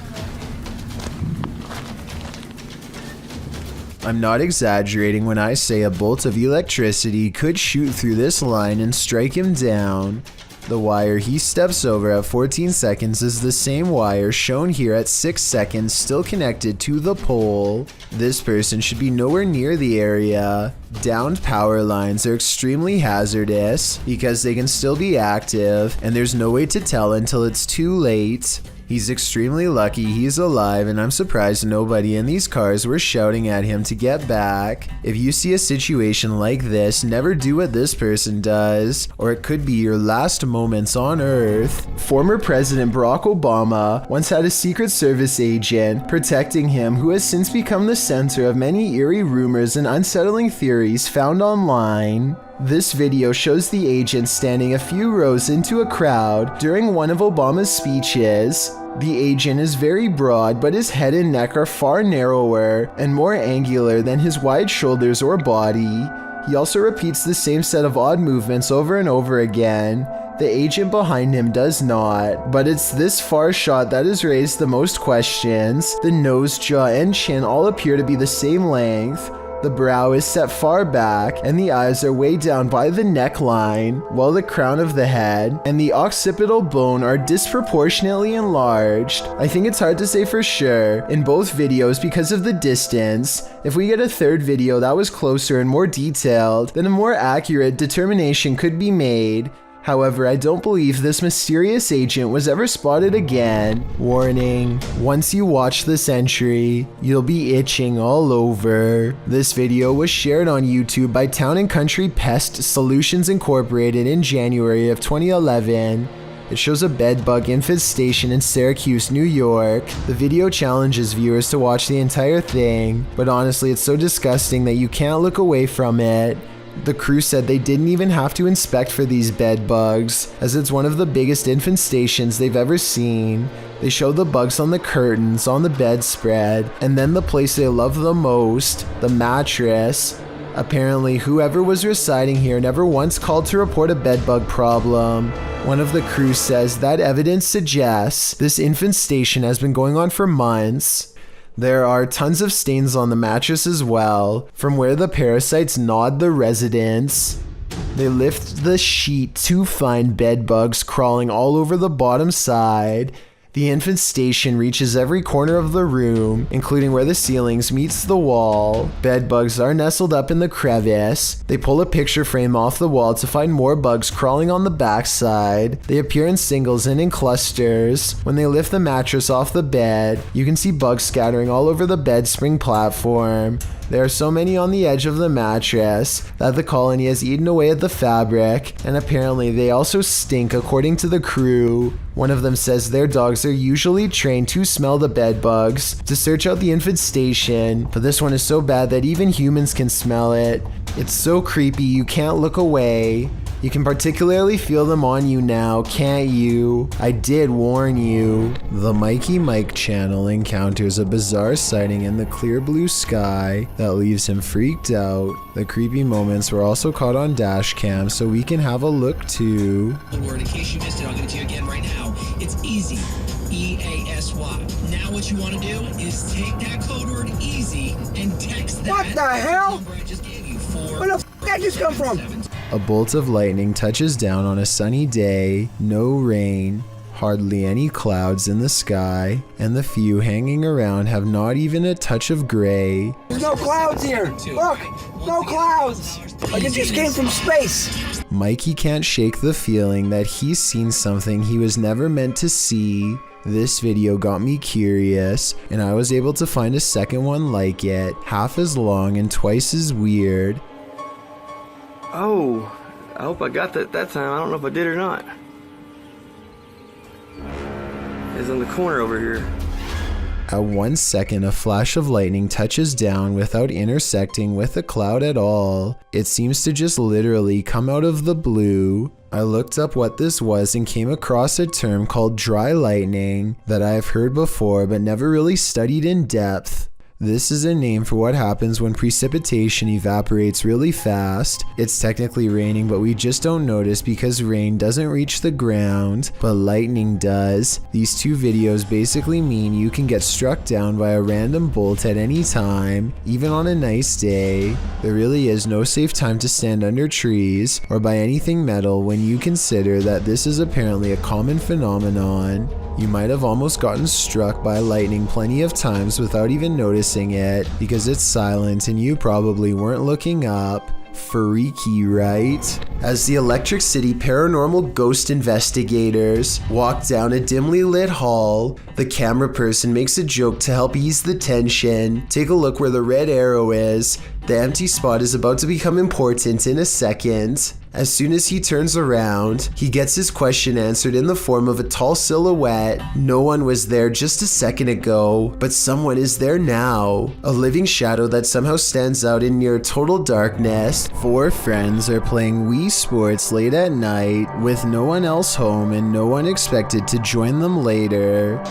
I'm not exaggerating when I say a bolt of electricity could shoot through this line and strike him down. The wire he steps over at 14 seconds is the same wire shown here at 6 seconds, still connected to the pole. This person should be nowhere near the area. Downed power lines are extremely hazardous because they can still be active, and there's no way to tell until it's too late. He's extremely lucky he's alive, and I'm surprised nobody in these cars were shouting at him to get back. If you see a situation like this, never do what this person does, or it could be your last moments on Earth. Former President Barack Obama once had a Secret Service agent protecting him who has since become the center of many eerie rumors and unsettling theories found online. This video shows the agent standing a few rows into a crowd during one of Obama's speeches. The agent is very broad, but his head and neck are far narrower and more angular than his wide shoulders or body. He also repeats the same set of odd movements over and over again. The agent behind him does not, but it's this far shot that has raised the most questions. The nose, jaw, and chin all appear to be the same length. The brow is set far back, and the eyes are way down by the neckline, while the crown of the head and the occipital bone are disproportionately enlarged. I think it's hard to say for sure in both videos because of the distance. If we get a third video that was closer and more detailed, then a more accurate determination could be made. However, I don't believe this mysterious agent was ever spotted again. Warning, once you watch this entry, you'll be itching all over. This video was shared on YouTube by Town & Country Pest Solutions Incorporated in January of 2011. It shows a bedbug infestation in Syracuse, New York. The video challenges viewers to watch the entire thing, but honestly it's so disgusting that you can't look away from it. The crew said they didn't even have to inspect for these bed bugs, as it's one of the biggest infestations they've ever seen. They show the bugs on the curtains, on the bedspread, and then the place they love the most, the mattress. Apparently, whoever was residing here never once called to report a bedbug problem. One of the crew says that evidence suggests this infestation has been going on for months. There are tons of stains on the mattress as well, from where the parasites gnawed the residents. They lift the sheet to find bed bugs crawling all over the bottom side. The infestation reaches every corner of the room, including where the ceilings meets the wall. Bed bugs are nestled up in the crevice. They pull a picture frame off the wall to find more bugs crawling on the backside. They appear in singles and in clusters. When they lift the mattress off the bed, you can see bugs scattering all over the bed spring platform. There are so many on the edge of the mattress that the colony has eaten away at the fabric, and apparently they also stink according to the crew. One of them says their dogs are usually trained to smell the bed bugs to search out the infestation, but this one is so bad that even humans can smell it. It's so creepy you can't look away. You can particularly feel them on you now, can't you? I did warn you. The Mikey Mike channel encounters a bizarre sighting in the clear blue sky that leaves him freaked out. The creepy moments were also caught on dash cam, so we can have a look too. The word, in case you missed it, I'll give it to you again right now. It's easy. E-A-S-Y. Now what you want to do is take that code word easy and text that. What the hell? Number I just gave you. Where the f that just come from? A bolt of lightning touches down on a sunny day, no rain, hardly any clouds in the sky, and the few hanging around have not even a touch of gray. There's no clouds here. Look, no clouds. Like it just came from space. Mikey can't shake the feeling that he's seen something he was never meant to see. This video got me curious, and I was able to find a second one like it, half as long and twice as weird. Oh, I hope I got that time. I don't know if I did or not. It's in the corner over here. At 1 second, a flash of lightning touches down without intersecting with a cloud at all. It seems to just literally come out of the blue. I looked up what this was and came across a term called dry lightning that I have heard before but never really studied in depth. This is a name for what happens when precipitation evaporates really fast. It's technically raining, but we just don't notice because rain doesn't reach the ground, but lightning does. These two videos basically mean you can get struck down by a random bolt at any time, even on a nice day. There really is no safe time to stand under trees or by anything metal when you consider that this is apparently a common phenomenon. You might have almost gotten struck by lightning plenty of times without even noticing it because it's silent and you probably weren't looking up. Freaky, right? As the Electric City paranormal ghost investigators walk down a dimly lit hall, the camera person makes a joke to help ease the tension. Take a look where the red arrow is. The empty spot is about to become important in a second. As soon as he turns around, he gets his question answered in the form of a tall silhouette. No one was there just a second ago, but someone is there now. A living shadow that somehow stands out in near total darkness. 4 friends are playing Wii Sports late at night with no one else home and no one expected to join them later.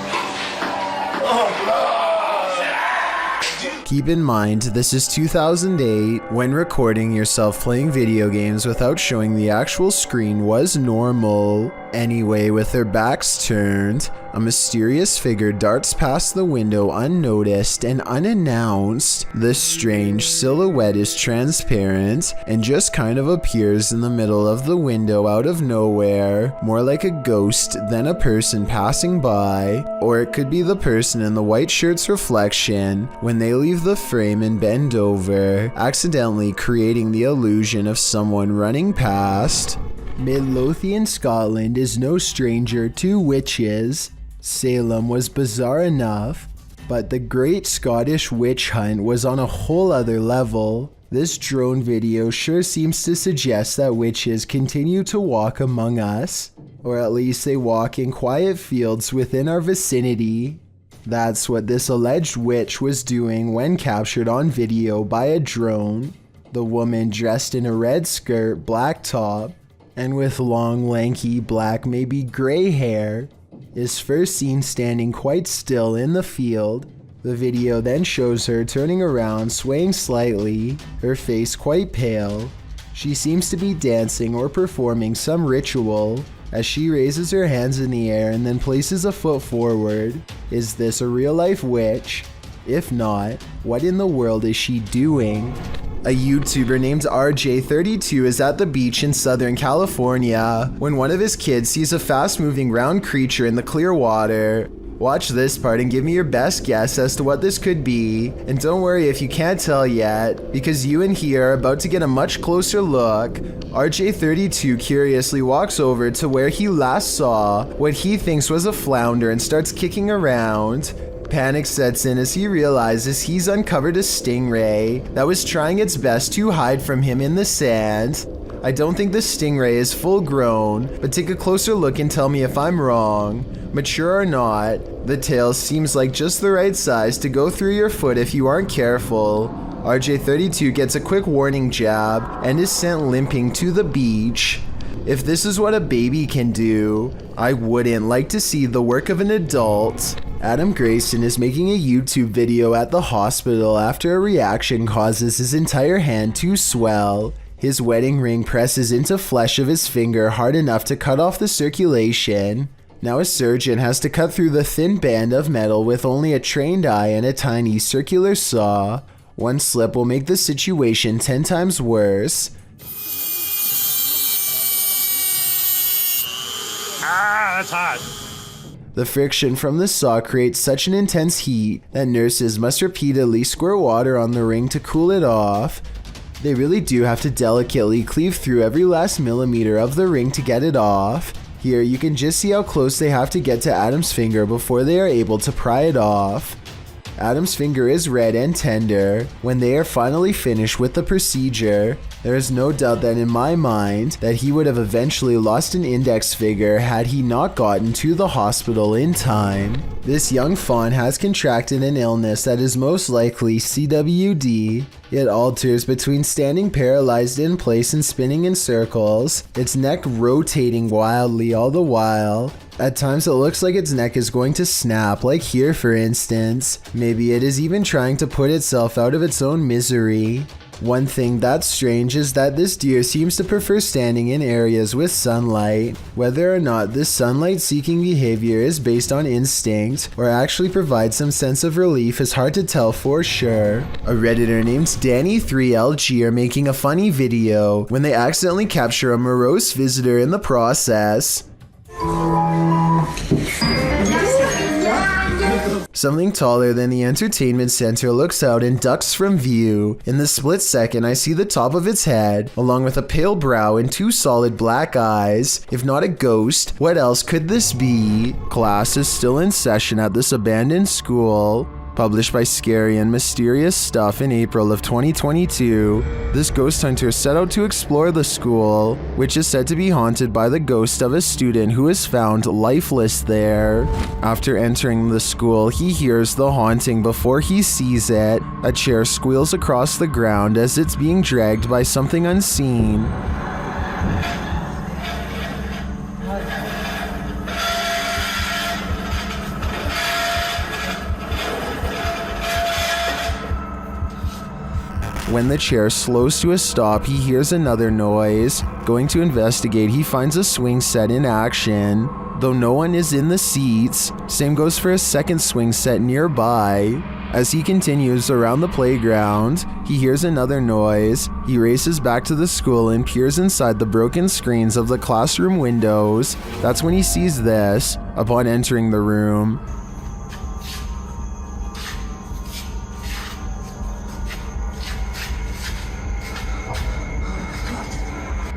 Keep in mind, this is 2008. When recording yourself playing video games without showing the actual screen was normal. Anyway, with their backs turned, a mysterious figure darts past the window unnoticed and unannounced. This strange silhouette is transparent and just kind of appears in the middle of the window out of nowhere, more like a ghost than a person passing by, or it could be the person in the white shirt's reflection when they leave the frame and bend over, accidentally creating the illusion of someone running past. Midlothian, Scotland is no stranger to witches. Salem was bizarre enough, but the Great Scottish Witch Hunt was on a whole other level. This drone video sure seems to suggest that witches continue to walk among us, or at least they walk in quiet fields within our vicinity. That's what this alleged witch was doing when captured on video by a drone. The woman dressed in a red skirt, black top, and with long, lanky, black, maybe gray hair, is first seen standing quite still in the field. The video then shows her turning around, swaying slightly, her face quite pale. She seems to be dancing or performing some ritual as she raises her hands in the air and then places a foot forward. Is this a real-life witch? If not, what in the world is she doing? A YouTuber named RJ32 is at the beach in Southern California when one of his kids sees a fast-moving round creature in the clear water. Watch this part and give me your best guess as to what this could be. And don't worry if you can't tell yet, because you and he are about to get a much closer look. RJ32 curiously walks over to where he last saw what he thinks was a flounder and starts kicking around. Panic sets in as he realizes he's uncovered a stingray that was trying its best to hide from him in the sand. I don't think the stingray is full grown, but take a closer look and tell me if I'm wrong. Mature or not, the tail seems like just the right size to go through your foot if you aren't careful. RJ32 gets a quick warning jab and is sent limping to the beach. If this is what a baby can do, I wouldn't like to see the work of an adult. Adam Grayson is making a YouTube video at the hospital after a reaction causes his entire hand to swell. His wedding ring presses into flesh of his finger hard enough to cut off the circulation. Now a surgeon has to cut through the thin band of metal with only a trained eye and a tiny circular saw. One slip will make the situation 10 times worse. Ah, that's hot. The friction from the saw creates such an intense heat that nurses must repeatedly squirt water on the ring to cool it off. They really do have to delicately cleave through every last millimeter of the ring to get it off. Here you can just see how close they have to get to Adam's finger before they are able to pry it off. Adam's finger is red and tender. When they are finally finished with the procedure, there is no doubt that in my mind that he would have eventually lost an index finger had he not gotten to the hospital in time. This young fawn has contracted an illness that is most likely CWD. It alters between standing paralyzed in place and spinning in circles, its neck rotating wildly all the while. At times it looks like its neck is going to snap, like here for instance. Maybe it is even trying to put itself out of its own misery. One thing that's strange is that this deer seems to prefer standing in areas with sunlight. Whether or not this sunlight-seeking behavior is based on instinct or actually provides some sense of relief is hard to tell for sure. A Redditor named Danny3LG are making a funny video when they accidentally capture a morose visitor in the process. Something taller than the entertainment center looks out and ducks from view. In the split second, I see the top of its head, along with a pale brow and two solid black eyes. If not a ghost, what else could this be? Class is still in session at this abandoned school. Published by Scary and Mysterious Stuff in April of 2022, this ghost hunter set out to explore the school, which is said to be haunted by the ghost of a student who is found lifeless there. After entering the school, he hears the haunting before he sees it. A chair squeals across the ground as it's being dragged by something unseen. When the chair slows to a stop, he hears another noise. Going to investigate, he finds a swing set in action, though no one is in the seats. Same goes for a second swing set nearby. As he continues around the playground, he hears another noise. He races back to the school and peers inside the broken screens of the classroom windows. That's when he sees this, upon entering the room.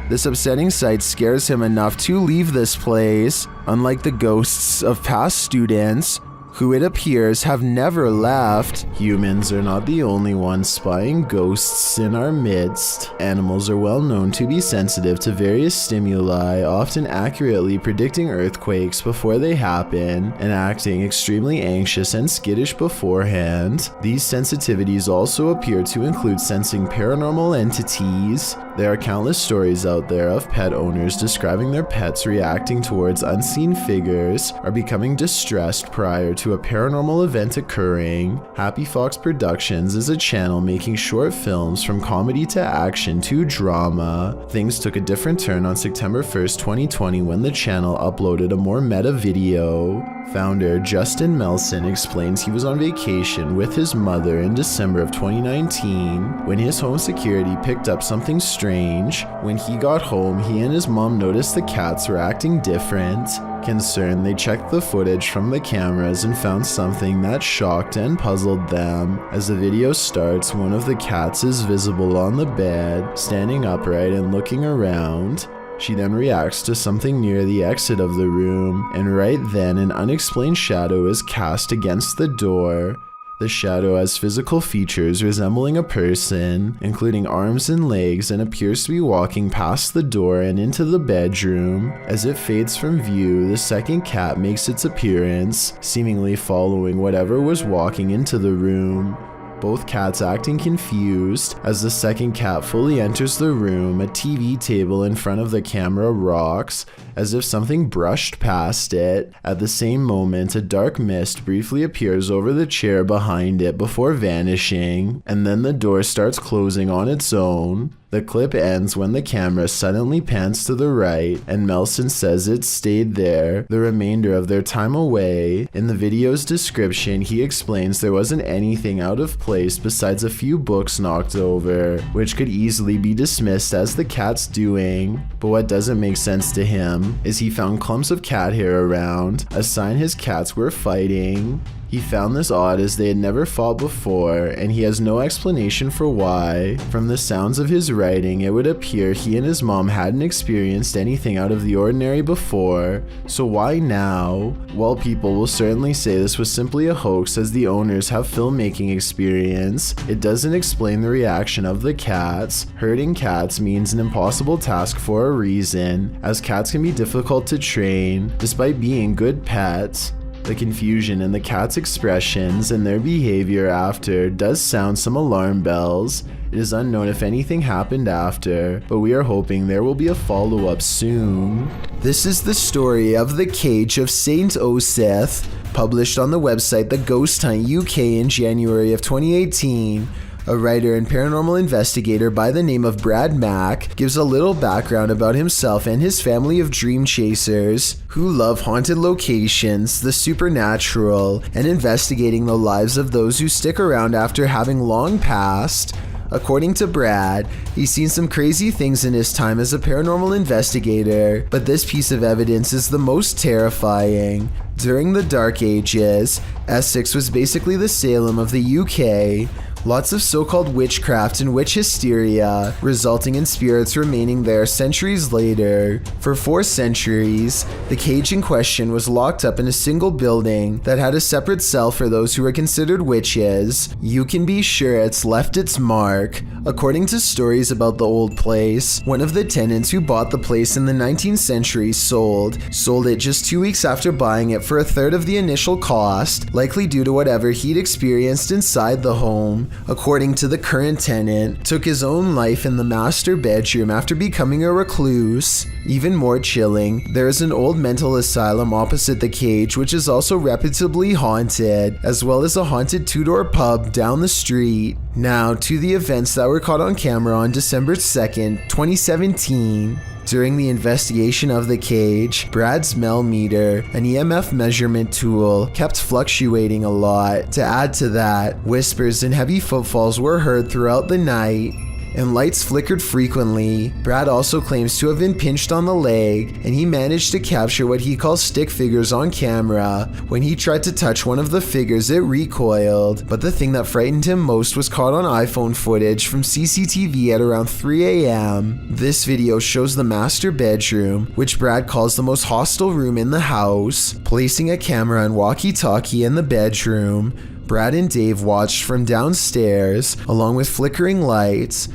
This upsetting sight scares him enough to leave this place, unlike the ghosts of past students, who it appears have never left. Humans are not the only ones spying ghosts in our midst. Animals are well known to be sensitive to various stimuli, often accurately predicting earthquakes before they happen, and acting extremely anxious and skittish beforehand. These sensitivities also appear to include sensing paranormal entities. There are countless stories out there of pet owners describing their pets reacting towards unseen figures or becoming distressed prior to a paranormal event occurring. Happy Fox Productions is a channel making short films from comedy to action to drama. Things took a different turn on September 1st, 2020 when the channel uploaded a more meta video. Founder Justin Melson explains he was on vacation with his mother in December of 2019 when his home security picked up something strange. When he got home, he and his mom noticed the cats were acting different. Concerned, they checked the footage from the cameras and found something that shocked and puzzled them. As the video starts, one of the cats is visible on the bed, standing upright and looking around. She then reacts to something near the exit of the room, and right then an unexplained shadow is cast against the door. The shadow has physical features resembling a person, including arms and legs, and appears to be walking past the door and into the bedroom. As it fades from view, the second cat makes its appearance, seemingly following whatever was walking into the room. Both cats acting confused. As the second cat fully enters the room, a TV table in front of the camera rocks, as if something brushed past it. At the same moment, a dark mist briefly appears over the chair behind it before vanishing, and then the door starts closing on its own. The clip ends when the camera suddenly pans to the right, and Melson says it stayed there the remainder of their time away. In the video's description, he explains there wasn't anything out of place besides a few books knocked over, which could easily be dismissed as the cat's doing. But what doesn't make sense to him is he found clumps of cat hair around, a sign his cats were fighting. He found this odd as they had never fought before, and he has no explanation for why. From the sounds of his writing, it would appear he and his mom hadn't experienced anything out of the ordinary before, so why now? Well, people will certainly say this was simply a hoax as the owners have filmmaking experience. It doesn't explain the reaction of the cats. Herding cats means an impossible task for a reason, as cats can be difficult to train, despite being good pets. The confusion in the cat's expressions and their behavior after does sound some alarm bells. It is unknown if anything happened after, but we are hoping there will be a follow-up soon. This is the story of The Cage of St. Osith, published on the website The Ghost Hunt UK in January of 2018. A writer and paranormal investigator by the name of Brad Mack gives a little background about himself and his family of dream chasers who love haunted locations, the supernatural, and investigating the lives of those who stick around after having long passed. According to Brad, he's seen some crazy things in his time as a paranormal investigator, but this piece of evidence is the most terrifying. During the Dark Ages, Essex was basically the Salem of the UK. Lots of so-called witchcraft and witch hysteria, resulting in spirits remaining there centuries later. For 4 centuries, the cage in question was locked up in a single building that had a separate cell for those who were considered witches. You can be sure it's left its mark. According to stories about the old place, one of the tenants who bought the place in the 19th century sold it just 2 weeks after buying it for a third of the initial cost, likely due to whatever he'd experienced inside the home. according to the current tenant, took his own life in the master bedroom after becoming a recluse. Even more chilling, there is an old mental asylum opposite the cage which is also reputably haunted, as well as a haunted two-door pub down the street. Now to the events that were caught on camera on December 2nd, 2017. During the investigation of the cage, Brad's smell meter, an EMF measurement tool, kept fluctuating a lot. To add to that, whispers and heavy footfalls were heard throughout the night, and lights flickered frequently. Brad also claims to have been pinched on the leg, and he managed to capture what he calls stick figures on camera. When he tried to touch one of the figures, it recoiled, but the thing that frightened him most was caught on iPhone footage from CCTV at around 3 a.m. This video shows the master bedroom, which Brad calls the most hostile room in the house. Placing a camera and walkie-talkie in the bedroom, Brad and Dave watched from downstairs, along with flickering lights.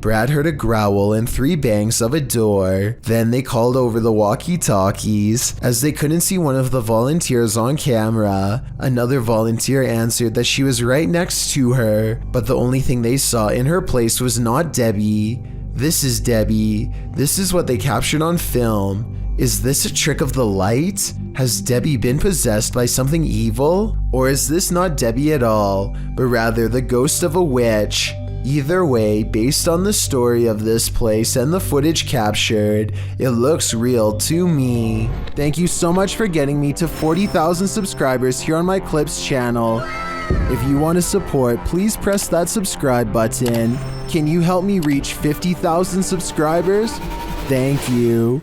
Brad heard a growl and 3 bangs of a door. Then they called over the walkie-talkies. As they couldn't see one of the volunteers on camera, another volunteer answered that she was right next to her, but the only thing they saw in her place was not Debbie. This is Debbie. This is what they captured on film. Is this a trick of the light? Has Debbie been possessed by something evil? Or is this not Debbie at all, but rather the ghost of a witch? Either way, based on the story of this place and the footage captured, it looks real to me. Thank you so much for getting me to 40,000 subscribers here on my Clips channel. If you want to support, please press that subscribe button. Can you help me reach 50,000 subscribers? Thank you.